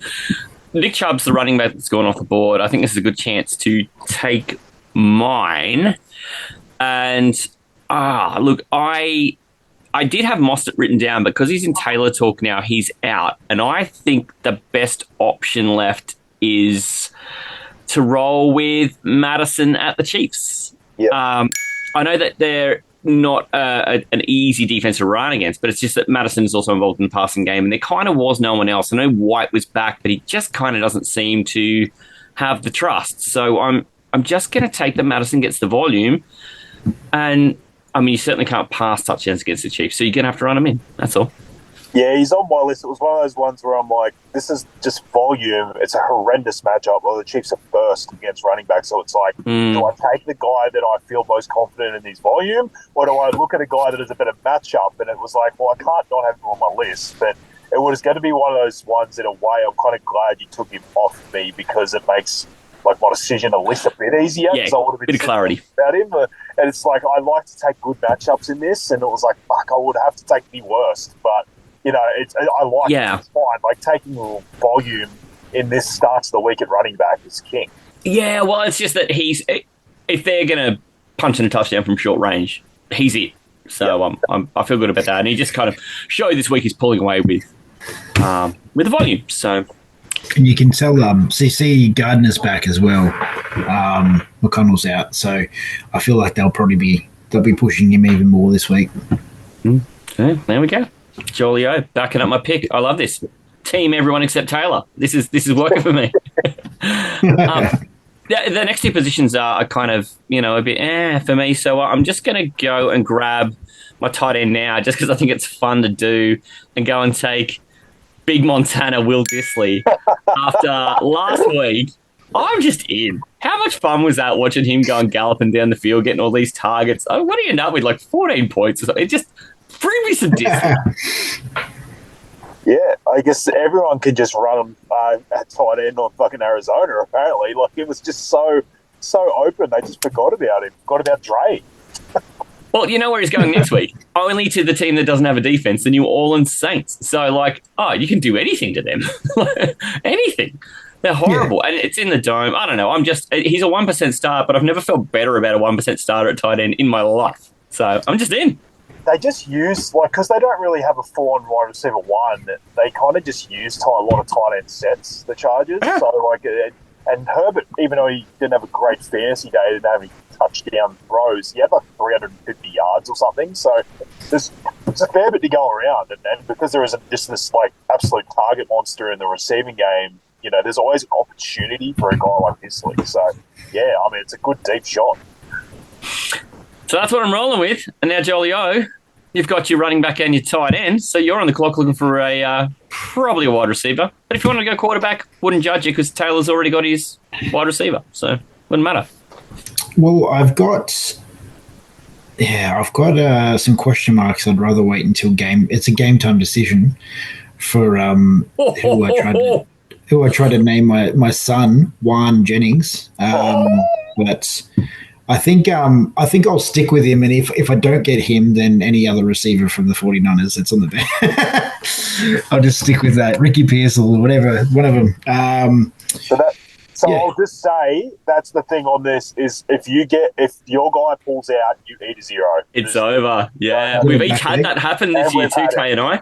Nick Chubb's the running back that's gone off the board. I think this is a good chance to take mine. And look, I did have Mostert written down, but because he's in Taylor talk now, he's out. And I think the best option left is to roll with Madison at the Chiefs. Yep. I know that they're not an easy defense to run against, but it's just that Madison is also involved in the passing game, and there kind of was no one else. I know White was back, but he just kind of doesn't seem to have the trust. So I'm just going to take that Madison gets the volume, and I mean, you certainly can't pass touchdowns against the Chiefs, so you're going to have to run them in. That's all. Yeah, he's on my list. It was one of those ones where I'm like, this is just volume. It's a horrendous matchup. Well, the Chiefs are first against running back, so it's like, do I take the guy that I feel most confident in his volume, or do I look at a guy that is a better matchup? And it was like, well, I can't not have him on my list, but it was going to be one of those ones in a way. I'm kind of glad you took him off me, because it makes my decision a list a bit easier. Yeah, I would have been bit of clarity about him. And it's like, I like to take good matchups in this, and it was like, fuck, I would have to take the worst, but I like it. It's fine. Like, taking volume in this starts the week at running back is king. Yeah, well, it's just that if they're going to punch in a touchdown from short range, he's it. So I feel good about that. And he just kind of showed this week he's pulling away with the volume. So, and you can tell CC Gardner's back as well. McConnell's out, so I feel like they'll be pushing him even more this week. Okay, there we go. Jolio, backing up my pick. I love this. Team everyone except Taylor. This is working for me. The next two positions are kind of, a bit for me. So I'm just going to go and grab my tight end now, just because I think it's fun to do, and go and take Big Montana Will Disley. After last week, I'm just in. How much fun was that, watching him going galloping down the field, getting all these targets? Oh, what do you end up with, like 14 points or something? It just bring me some distance. Yeah, I guess everyone can just run at tight end on fucking Arizona, apparently. Like, it was just so open, they just forgot about him. Forgot about Dre. Well, you know where he's going next week? Only to the team that doesn't have a defense, the New Orleans Saints. So, you can do anything to them. Anything. They're horrible. Yeah. And it's in the dome. I don't know. He's a 1% start, but I've never felt better about a 1% starter at tight end in my life. So I'm just in. They just use, because they don't really have a full-on wide receiver one, they kind of just use a lot of tight end sets, the Chargers. Yeah. So, and Herbert, even though he didn't have a great fantasy day, didn't have any touchdown throws, he had 350 yards or something. So there's a fair bit to go around. And because there isn't just this, absolute target monster in the receiving game, there's always an opportunity for a guy like this league. So, yeah, it's a good deep shot. So that's what I'm rolling with. And now, Jolly-O, you've got your running back and your tight end. So you're on the clock looking for probably a wide receiver. But if you want to go quarterback, wouldn't judge you because Taylor's already got his wide receiver. So wouldn't matter. Well, I've got some question marks. I'd rather wait until game. It's a game time decision for who I tried to name my son, Juan Jennings. But I think I'll stick with him, and if I don't get him, then any other receiver from the 49ers that's on the bench. I'll just stick with that. Ricky Pearsall, whatever, one of them. I'll just say that's the thing on this is if your guy pulls out, you eat a zero. It's over. Yeah, we've each had that happen this year too, Tay and I.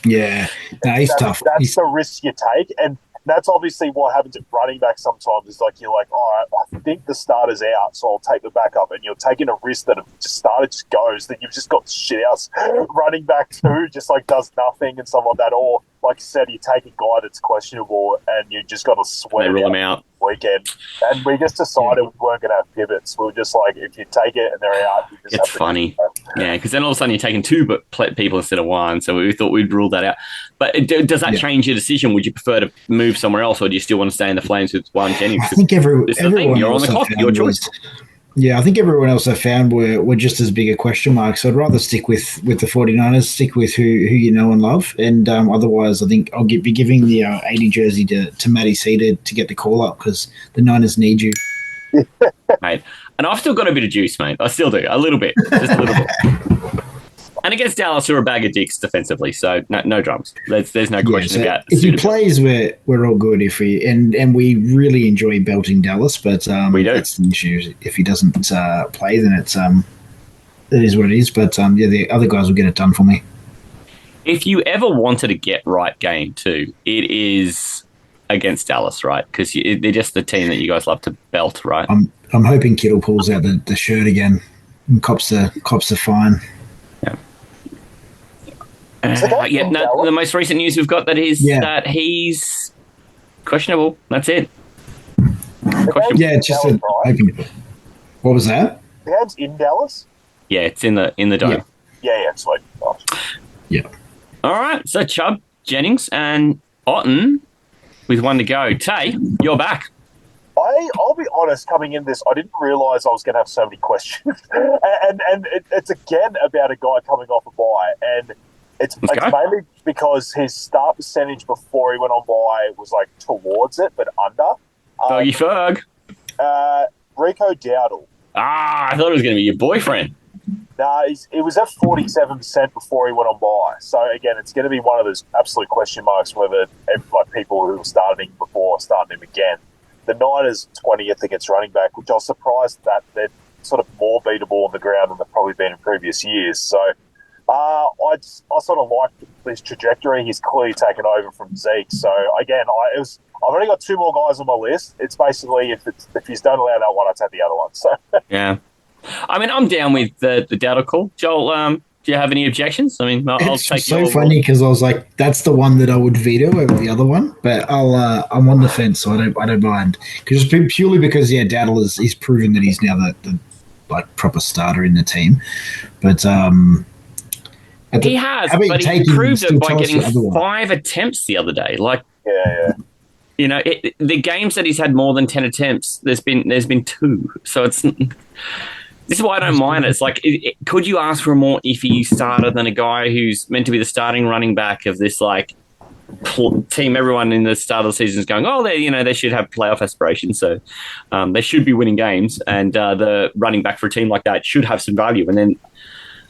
Yeah. No, he's tough. That's the risk you take, and that's obviously what happens at running back sometimes is you're like, all right, I think the starter's out, so I'll take the backup. And you're taking a risk that if the starter just goes, that you've just got shit else running back too, just does nothing and stuff like that. Or, like you said, you take a guy that's questionable and you just got to sweat they rule him out weekend. And we just decided we weren't going to have pivots. We were just if you take it and they're out, you just it's funny. Yeah, because then all of a sudden you're taking two people instead of one. So we thought we'd rule that out. But does that change your decision? Would you prefer to move somewhere else, or do you still want to stay in the Flames with Juan Jennings? I think everyone you're on the clock. Your choice. I think everyone else I found were just as big a question mark. So I'd rather stick with the 49ers, stick with who you know and love. And otherwise, I think I'll be giving the 80 jersey to Matty C to get the call up because the Niners need you. Mate. And I've still got a bit of juice, mate. I still do. A little bit. Just a little bit. And against Dallas, who are a bag of dicks defensively, so no drums. There's no question about. If he plays, we're all good. And we really enjoy belting Dallas, but we do. That's the issue. If he doesn't play, then it is what it is. But the other guys will get it done for me. If you ever wanted a get right game too, it is against Dallas, right? Because they're just the team that you guys love to belt, right? I'm hoping Kittle pulls out the shirt again and cops the fine. The most recent news we've got that he's questionable. That's it. Yeah, it's just what was that? The game's in Dallas? Yeah, it's in the dome. Yeah, sweet. Yeah. All right, so Chubb, Jennings, and Otten with one to go. Tay, you're back. I'll be honest, coming in this, I didn't realise I was going to have so many questions. and it's again about a guy coming off a bye, and it's mainly because his start percentage before he went on bye was towards it, but under. Fergie Ferg. Rico Dowdle. I thought it was going to be your boyfriend. No, it was at 47% before he went on bye. So, again, it's going to be one of those absolute question marks whether people who started him before starting him again. The Niners 20th against running back, which I was surprised that they're sort of more beatable on the ground than they've probably been in previous years. So, I sort of like this trajectory. He's clearly taken over from Zeke. So, again, I've only got two more guys on my list. It's basically, if he's don't allow that one, I'll take the other one. So yeah. I mean, I'm down with the Dowdle call. Joel, do you have any objections? I mean, I'll take it's so funny because I was like, that's the one that I would veto over the other one. But I'm on the fence, so I don't mind. Purely because, Dowdle he's proven that he's now the proper starter in the team. But he has, but he proved it by getting 5 attempts the other day. Yeah. You know, the games that he's had more than 10 attempts, there's been 2. So this is why I don't mind it. It's could you ask for a more iffy starter than a guy who's meant to be the starting running back of this team everyone in the start of the season is going, oh, they should have playoff aspirations, so they should be winning games, and the running back for a team like that should have some value. And then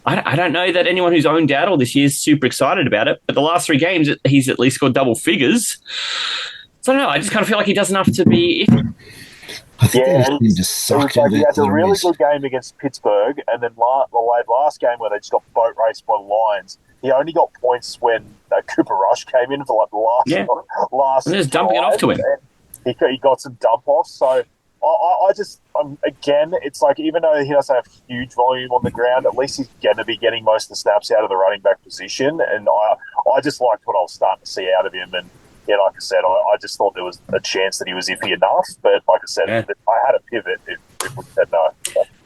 I don't know that anyone who's owned Dowdle this year is super excited about it, but the last 3 games he's at least scored double figures. So I don't know. I just kind of feel like he does enough to be iffy. I think they just sucked. He had a really good game against Pittsburgh, and then the last game where they just got boat raced by the Lions, he only got points when Cooper Rush came in for like the last. And just dumping it off to him. He got some dump offs. So I just again, it's like even though he doesn't have huge volume on the ground, at least he's going to be getting most of the snaps out of the running back position, and I just liked what I was starting to see out of him. And yeah, like I said, I just thought there was a chance that he was iffy enough. But like I said, I had a pivot if we said no.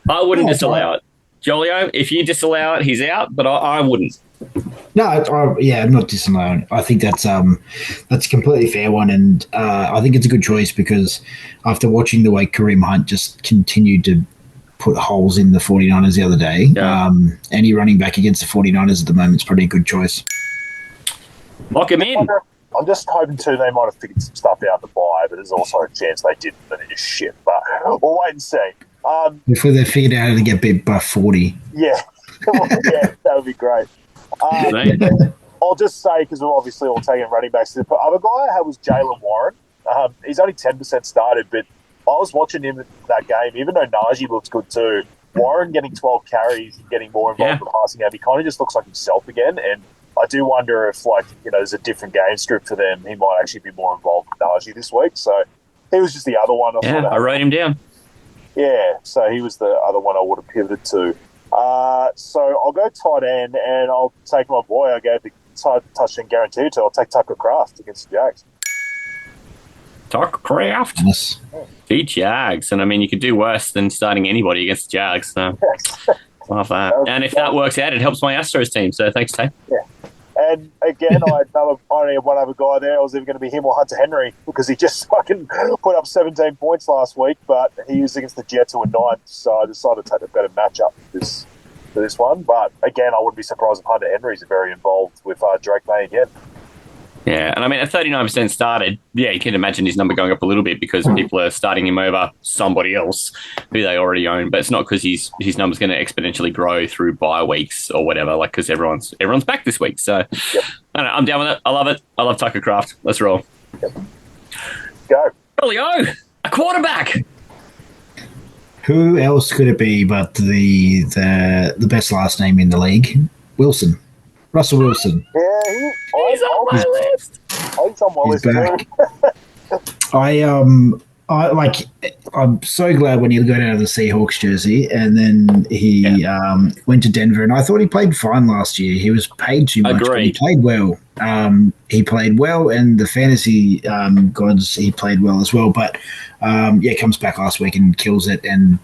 I wouldn't disallow it. Jolio, if you disallow it, he's out, but I wouldn't. No, I'm not disallowing. I think that's a completely fair one, and I think it's a good choice because after watching the way Kareem Hunt just continued to put holes in the 49ers the other day, any running back against the 49ers at the moment is probably a good choice. Lock him in. I'm just hoping too they might have figured some stuff out to buy, but there's also a chance they didn't and it just shit. But we'll wait and see. Before they figured out how to get beat by 40. Yeah, that would be great. I'll just say, because we're obviously all taking running backs, the other guy I had was Jalen Warren. He's only 10% started, but I was watching him in that game, even though Najee looks good too. Warren getting 12 carries and getting more involved in the passing game, he kind of just looks like himself again. And I do wonder if, there's a different game script for them. He might actually be more involved with Najee this week. So he was just the other one. I wrote him down. Yeah, so he was the other one I would have pivoted to. So I'll go tight end, and I'll take my boy. I gave the touchdown guarantee to. I'll take Tucker Kraft against the Jags. Tucker Kraft? Yes. The Jags. And, I mean, you could do worse than starting anybody against the Jags. So love that. And if that works out, it helps my Astros team. So thanks, Tay. Yeah. And again, I only had one other guy there. I was either going to be him or Hunter Henry because he just fucking put up 17 points last week, but he was against the Jets who were ninth, so I decided to take a better matchup for this one. But again, I wouldn't be surprised if Hunter Henry's very involved with Drake May again. Yeah, and I mean, at 39% started, you can imagine his number going up a little bit because people are starting him over somebody else who they already own. But it's not because his number's going to exponentially grow through bye weeks or whatever, because everyone's back this week. So, I don't know, I'm down with it. I love it. I love Tucker Kraft. Let's roll. Yep. Go. Julio, a quarterback. Who else could it be but the best last name in the league? Wilson. Russell Wilson. Yeah, he's on my list. He's on my list too. I'm so glad when he got out of the Seahawks jersey and then he went to Denver, and I thought he played fine last year. He was paid too much, but he played well. He played well, and the fantasy gods, he played well as well. But comes back last week and kills it, and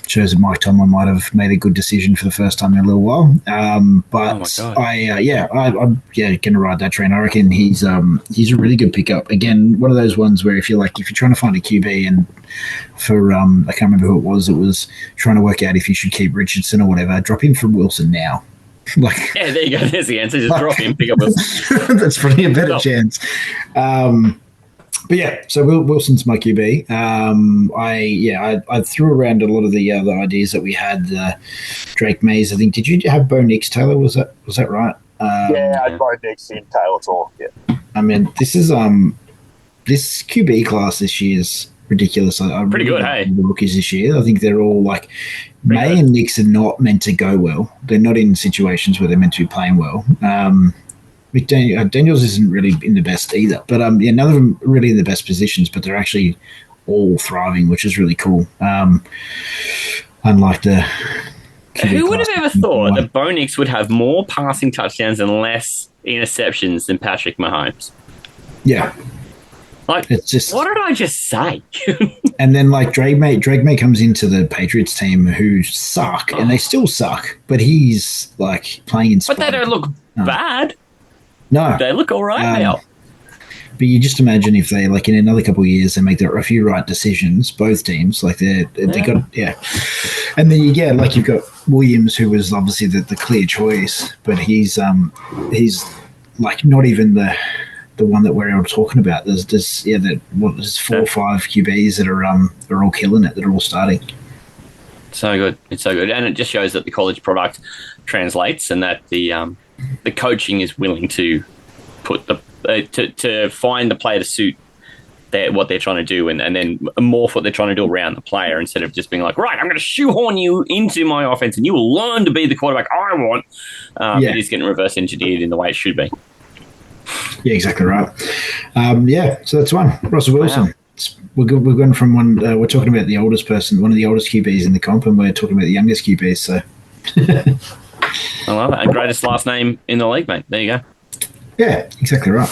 shows that Mike Tomlin might have made a good decision for the first time in a little while. I'm going to ride that train. I reckon he's a really good pickup. Again, one of those ones where if you're trying to find a QB, and for I can't remember who it was trying to work out if you should keep Richardson or whatever, drop him for Wilson now. There you go. There's the answer. Just drop him, pick up Wilson. That's probably a better chance. But yeah, so Wilson's my QB. I threw around a lot of the other ideas that we had. Drake Mays, I think. Did you have Bo Nix, Taylor? Was that right? I had Bo Nix in Taylor talk. Yeah. I mean, this is this QB class this year is ridiculous. Pretty good, hey. The rookies this year, I think they're all May and Nix are not meant to go well. They're not in situations where they're meant to be playing well. Daniels isn't really in the best either, but none of them really in the best positions, but they're actually all thriving, which is really cool. Unlike the who would have ever thought that Bo Nix would have more passing touchdowns and less interceptions than Patrick Mahomes? Yeah. It's just, what did I just say? And then Drake May comes into the Patriots team who suck, and they still suck, but he's playing in. But they don't look bad. No, they look all right now. But you just imagine if they in another couple of years they make a few right decisions, both teams they got and then you've got Williams, who was obviously the clear choice, but he's not even the one that we're all talking about. There's 4 or 5 QBs that are all killing it, that are all starting. So good. It's so good. And it just shows that the college product translates and that the coaching is willing to put to find the player to suit what they're trying to do and then morph what they're trying to do around the player instead of just being like, right, I'm going to shoehorn you into my offense and you will learn to be the quarterback I want. It is getting reverse engineered in the way it should be. Yeah, exactly right. So that's one. Russell Wilson. Wow. We're going from one. We're talking about the oldest person, one of the oldest QBs in the comp, and we're talking about the youngest QBs. So I love it. And greatest last name in the league, mate. There you go. Yeah, exactly right.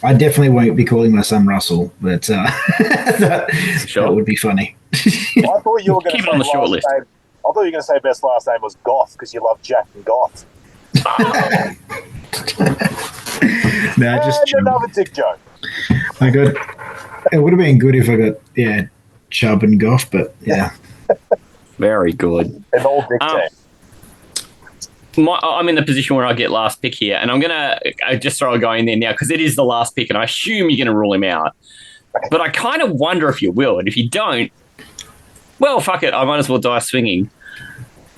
I definitely won't be calling my son Russell, but that would be funny. I thought you were going to keep it on the short list. I thought you were going to say best last name was Goff because you love Jack and Goff. No, just another dick joke. It would have been good if I got Chubb and Goff, but yeah. Very good. An old dick I'm in the position where I get last pick here, and I'm going to just throw a guy in there now because it is the last pick, and I assume you're going to rule him out. But I kind of wonder if you will, and if you don't, well, fuck it, I might as well die swinging.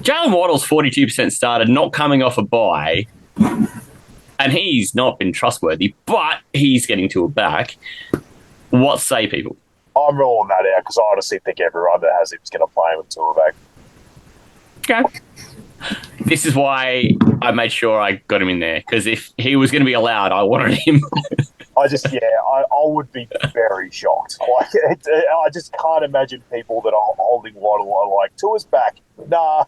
Jalen Waddle's 42% started, not coming off a bye, and he's not been trustworthy, but he's getting to a back. What say people? I'm ruling that out because I honestly think everyone that has him is going to play him until we're back. Okay. This is why I made sure I got him in there, because if he was going to be allowed, I wanted him. I would be very shocked. Like, I just can't imagine people that are holding Waddle are like, Tua's back. Nah.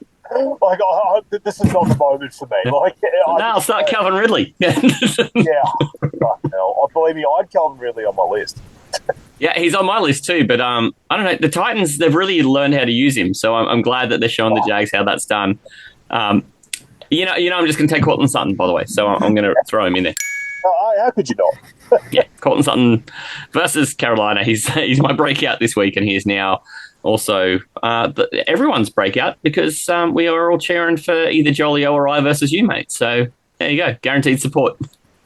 Like, this is not the moment for me. Like, I'll start Calvin Ridley. Yeah. Fuck no. Believe me, I had Calvin Ridley on my list. Yeah, he's on my list too, but I don't know. The Titans, they've really learned how to use him, so I'm glad that they're showing the Jags how that's done. I'm just going to take Cortland Sutton, by the way, so I'm going to throw him in there. How could you not? Yeah, Cortland Sutton versus Carolina. He's my breakout this week, and he is now also everyone's breakout because we are all cheering for either Jolio or I versus you, mate. So there you go, guaranteed support.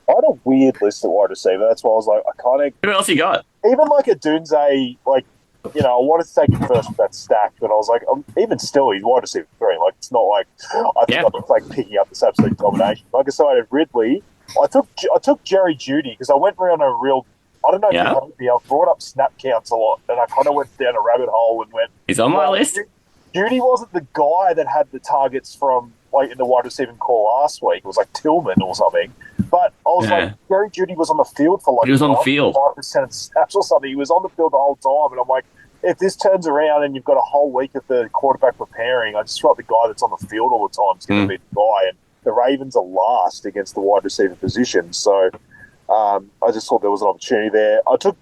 I had a weird list at wide receiver. That's why I was like, I kind of... Who else you got? Even like a Dunze, like, I wanted to take him first with that stack, but I was like, even still, he's wide receiver 3. Like, it's not like I think I'm like picking up this absolute domination. Like I said, I had Ridley. I took Jerry Jeudy because I went around a real... I don't know if you heard me. I brought up snap counts a lot, and I kind of went down a rabbit hole and went... He's on my list. Jeudy wasn't the guy that had the targets from, like, in the wide receiving call last week. It was like Tillman or something. But I was like, Jerry Jeudy was on the field for like 5% of snaps or something. He was on the field the whole time. And I'm like, if this turns around and you've got a whole week of the quarterback preparing, I just feel like the guy that's on the field all the time is going to be the guy. And the Ravens are last against the wide receiver position. So I just thought there was an opportunity there. I went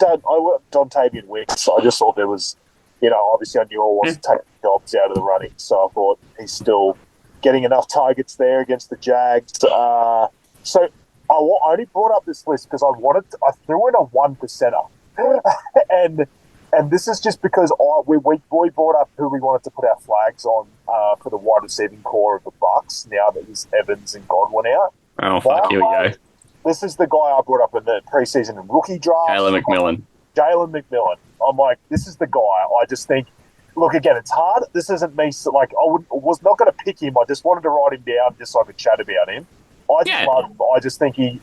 Dontavian Wicks. I just thought there was, obviously I knew I wasn't taking jobs out of the running. So I thought he's still getting enough targets there against the Jags. So I only brought up this list because I threw in a 1%er. and this is just because we brought up who we wanted to put our flags on for the wide receiving core of the Bucks now that there's Evans and Godwin out. Oh, fuck, here we go. This is the guy I brought up in the preseason rookie draft. Jalen McMillan. I'm like, this is the guy. I just think, look, again, it's hard. This isn't me. Like, I was not going to pick him. I just wanted to write him down just so I could chat about him. I just think I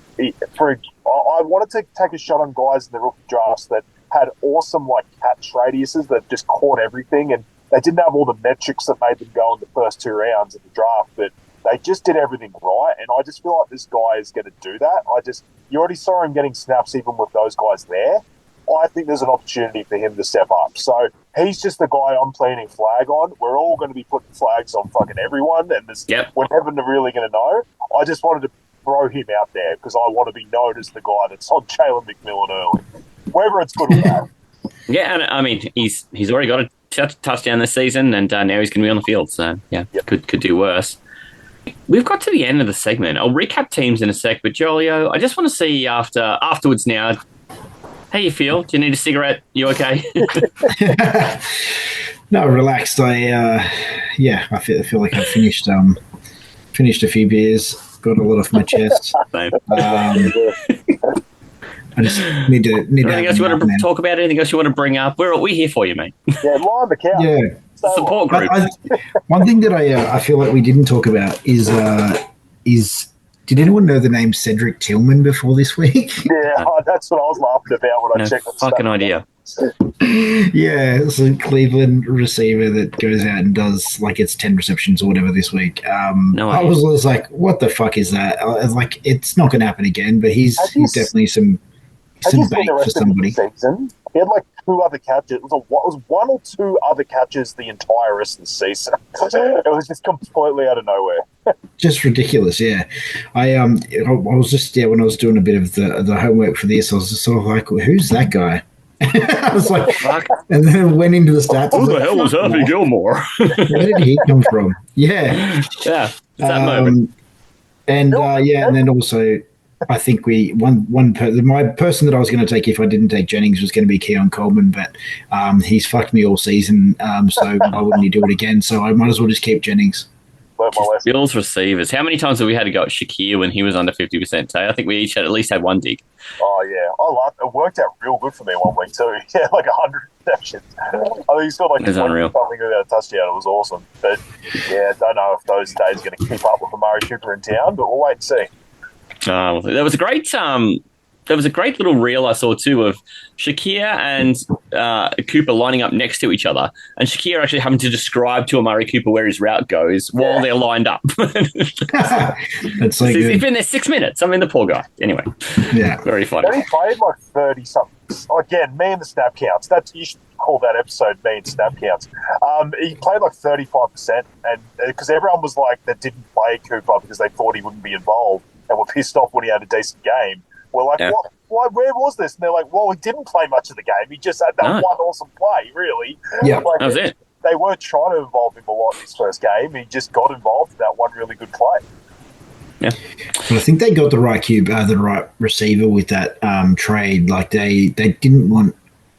wanted to take a shot on guys in the rookie drafts that had awesome like catch radiuses that just caught everything, and they didn't have all the metrics that made them go in the first 2 rounds of the draft, but they just did everything right. And I just feel like this guy is going to do that. You already saw him getting snaps even with those guys there. I think there's an opportunity for him to step up. So he's just the guy I'm planting flag on. We're all going to be putting flags on fucking everyone, and we're never really going to know. I just wanted to throw him out there because I want to be known as the guy that's on Jalen McMillan early, whether it's good or bad. Yeah, and I mean, he's already got a touchdown this season, and now he's going to be on the field. So, could do worse. We've got to the end of the segment. I'll recap teams in a sec, but Jolio, I just want to see afterwards now, how you feel? Do you need a cigarette? You okay? No, relaxed. I feel like I finished a few beers, got a lot off my chest. I just need to Anything else you want to talk about? Anything else you want to bring up? We're here for you, mate. Yeah, lie on the couch. Yeah. Support group. One thing that I feel like we didn't talk about is did anyone know the name Cedric Tillman before this week? Yeah, that's what I was laughing about when I checked. Fucking idea. Yeah, it's a Cleveland receiver that goes out and does like it's 10 receptions or whatever this week. I was like, what the fuck is that? I was like, it's not going to happen again. But he's definitely some bait for somebody. He had like 2 other catches. It was 1 or 2 other catches the entire rest of the season. It was just completely out of nowhere. Just ridiculous, yeah. I was just when I was doing a bit of the homework for this, I was just sort of like, well, who's that guy? I was like, and then went into the stats. Who the hell was Harvey Gilmore? Where did he come from? Yeah, that moment. And and then also, I think my person that I was going to take if I didn't take Jennings was going to be Keon Coleman, but he's fucked me all season, so why wouldn't he do it again? So I might as well just keep Jennings. Bills receivers. How many times have we had to go at Shakir when he was under 50%? I think we each at least had one dig. Oh, yeah. I love it. It worked out real good for me one week, too. Yeah, like 100 receptions. I think he scored like something without a touchdown. It was awesome. But, yeah, I don't know if those days are going to keep up with Amari Cooper in town, but we'll wait and see. There was a great little reel I saw too of Shakir and Cooper lining up next to each other, and Shakir actually having to describe to Amari Cooper where his route goes while they're lined up. That's so good. He's been there 6 minutes. I mean, the poor guy. Anyway, very funny. Then he played like 30-something. Again, me and the snap counts. You should call that episode "Me and Snap Counts." He played like 35%, and because everyone was like that didn't play Cooper because they thought he wouldn't be involved and were pissed off when he had a decent game. We're like, what? Where was this? And they're like, well, he didn't play much of the game. He just had that one awesome play, really. Yeah, like, that was it. They weren't trying to involve him a lot in his first game. He just got involved in that one really good play. Yeah, but I think they got the right the right receiver with that trade. Like they didn't want,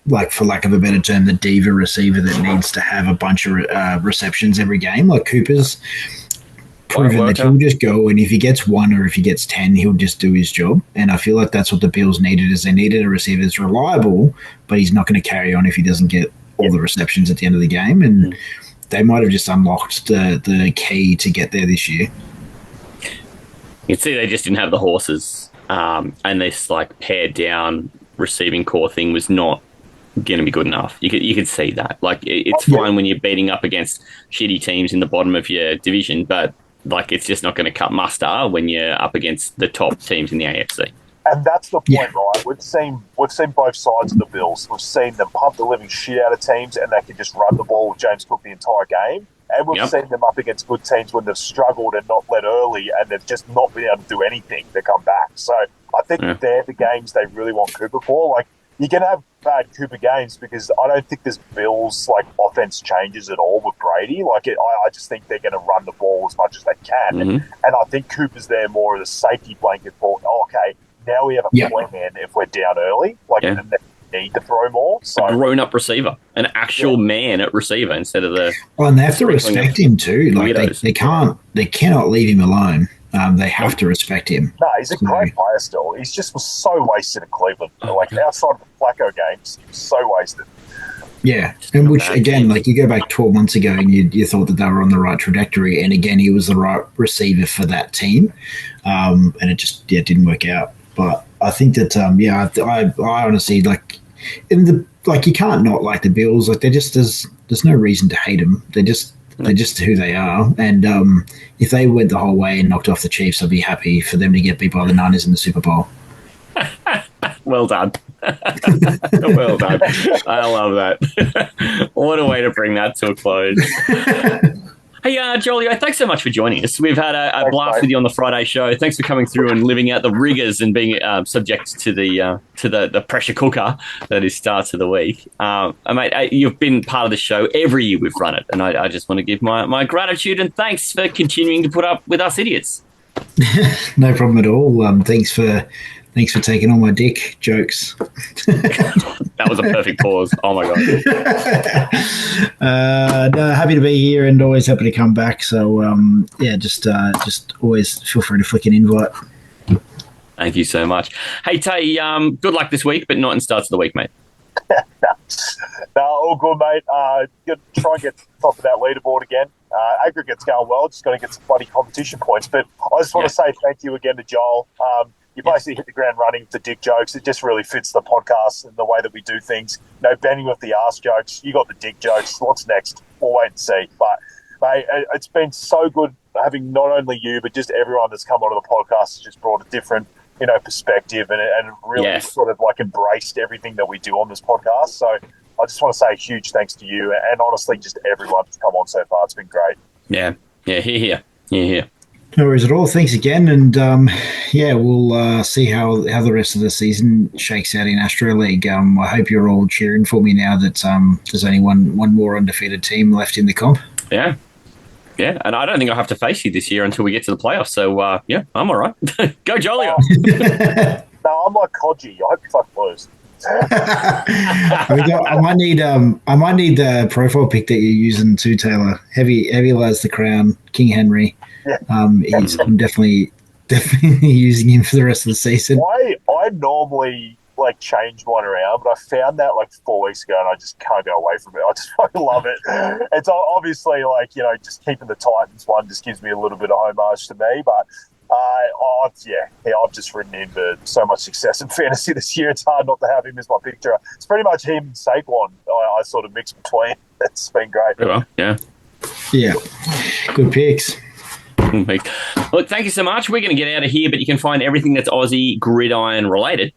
like for lack of a better term, the diva receiver that needs to have a bunch of receptions every game. Like Cooper's proven that he'll just go, and if he gets 1 or if he gets 10, he'll just do his job. And I feel like that's what the Bills needed, is they needed a receiver that's reliable, but he's not going to carry on if he doesn't get all the receptions at the end of the game. And they might have just unlocked the key to get there this year. You can see they just didn't have the horses, and this like pared down receiving core thing was not going to be good enough. You could see that. Like it's fine when you're beating up against shitty teams in the bottom of your division, but like it's just not going to cut muster when you're up against the top teams in the AFC. And that's the point, right? We've seen both sides of the Bills. We've seen them pump the living shit out of teams, and they can just run the ball with James Cook the entire game. And we've seen them up against good teams when they've struggled and not led early, and they've just not been able to do anything to come back. So I think they're the games they really want Cooper for. Like, you're going to have bad Cooper games because I don't think this Bills like offense changes at all with Brady. Like I just think they're going to run the ball as much as they can, and I think Cooper's there more as a safety blanket for okay, now we have a plan if we're down early, and they need to throw more. So a grown-up receiver, an actual man at receiver instead of the. Well, and they have to respect him too. Like they cannot leave him alone. They have to respect him. No, he's a great player still. He's just was so wasted at Cleveland. Outside of the Flacco games, he was so wasted. Yeah, and which, again, like you go back 12 months ago and you thought that they were on the right trajectory, and again, he was the right receiver for that team, and it just didn't work out. But I think that, I honestly, like, you can't not like the Bills. Like, there's no reason to hate them. They're just who they are. And if they went the whole way and knocked off the Chiefs, I'd be happy for them to get beat by the Niners in the Super Bowl. Well done. Well done. I love that. What a way to bring that to a close. Hey, Jolio, thanks so much for joining us. We've had a blast with you on the Friday show. Thanks for coming through and living out the rigours and being subject to the pressure cooker that is starts of the week. Mate, you've been part of the show every year we've run it, and I just want to give my gratitude and thanks for continuing to put up with us idiots. No problem at all. Thanks for taking all my dick jokes. That was a perfect pause. Oh my god. No, happy to be here and always happy to come back. So just always feel free to flick an invite. Thank you so much. Hey, Tay, good luck this week, but not in starts of the week, mate. No, all good, mate. Gonna try and get top of that leaderboard again. Aggregate's going well. Just got to get some bloody competition points. But I just want to say thank you again to Joel. You basically hit the ground running with the dick jokes. It just really fits the podcast and the way that we do things. No bending with the arse jokes. You got the dick jokes. What's next? We'll wait and see. But, mate, it's been so good having not only you, but just everyone that's come onto the podcast has just brought a different, perspective and really sort of like embraced everything that we do on this podcast. So I just want to say a huge thanks to you and honestly just everyone that's come on so far. It's been great. Yeah, here. No worries at all. Thanks again. And, we'll see how the rest of the season shakes out in Astro League. I hope you're all cheering for me now that there's only one more undefeated team left in the comp. Yeah. Yeah, and I don't think I'll have to face you this year until we get to the playoffs. So, I'm all right. Go Jolly. No, I'm like Kodji. I hope you fucking lose. I might need the profile pic that you're using too, Taylor. Heavy lies the crown, King Henry. Yeah. I'm definitely using him for the rest of the season. I normally change one around, but I found that 4 weeks ago and I just can't go away from it. I just fucking love it. It's obviously just keeping the Titans one just gives me a little bit of homage to me, but I've just ridden in for so much success in fantasy this year. It's hard not to have him as my picture. It's pretty much him and Saquon. I sort of mix between. It's been great. Well, yeah. Good picks. Look, thank you so much. We're going to get out of here, but you can find everything that's Aussie Gridiron related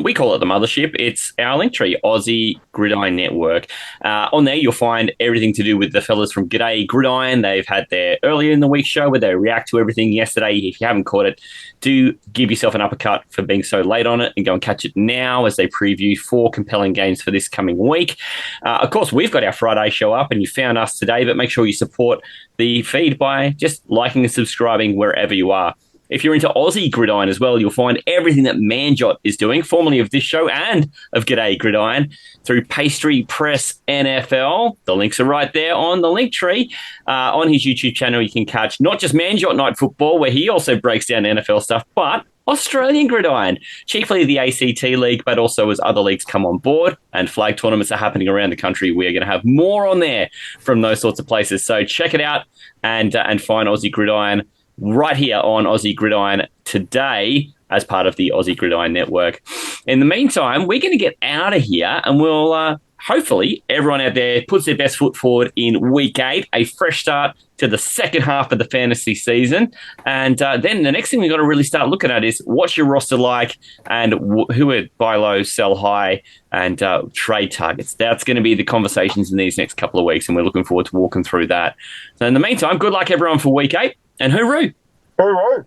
we call it the mothership. It's our link tree, Aussie Gridiron Network. On there, you'll find everything to do with the fellas from G'day Gridiron. They've had their earlier in the week show where they react to everything yesterday. If you haven't caught it, do give yourself an uppercut for being so late on it and go and catch it now as they preview 4 compelling games for this coming week. Of course, we've got our Friday show up and you found us today, but make sure you support the feed by just liking and subscribing wherever you are. If you're into Aussie Gridiron as well, you'll find everything that Manjot is doing, formerly of this show and of G'day Gridiron, through Pastry Press NFL. The links are right there on the link tree. On his YouTube channel, you can catch not just Manjot Night Football, where he also breaks down NFL stuff, but Australian Gridiron, chiefly the ACT League, but also as other leagues come on board and flag tournaments are happening around the country. We are going to have more on there from those sorts of places. So check it out and find Aussie Gridiron right here on Aussie Gridiron today as part of the Aussie Gridiron Network. In the meantime, we're going to get out of here and we'll hopefully everyone out there puts their best foot forward in week 8, a fresh start to the second half of the fantasy season. And then the next thing we've got to really start looking at is what's your roster like and who are buy low, sell high, and trade targets. That's going to be the conversations in these next couple of weeks, and we're looking forward to walking through that. So in the meantime, good luck everyone for week 8. And hooroo. Hooroo.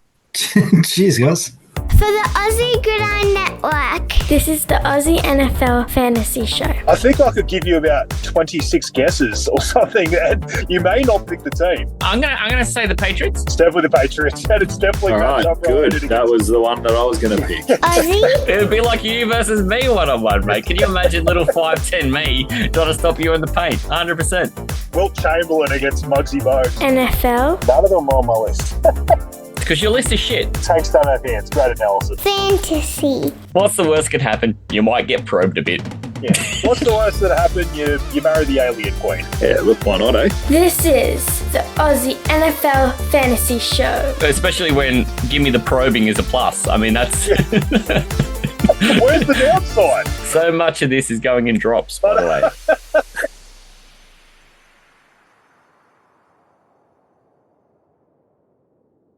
Cheers, guys. For the Aussie Gridiron Network. This is the Aussie NFL Fantasy Show. I think I could give you about 26 guesses or something, and you may not pick the team. I'm gonna say the Patriots. It's definitely the Patriots, and it's definitely all right. Good. That was the one that I was going to pick. Aussie? It would be like you versus me one-on-one, mate. Can you imagine little 5'10" me trying to stop you in the paint? 100%. Wilt Chamberlain against Muggsy Bogues. NFL. None of them are on my list. Because your list is shit. Tanks don't have hands. Great analysis. Fantasy. What's the worst could happen? You might get probed a bit. Yeah. What's the worst that happen? You marry the alien queen. Yeah, look, why not, eh? This is the Aussie NFL Fantasy Show. Especially when give me the probing is a plus. I mean, that's... Where's the downside? So much of this is going in drops, by the way.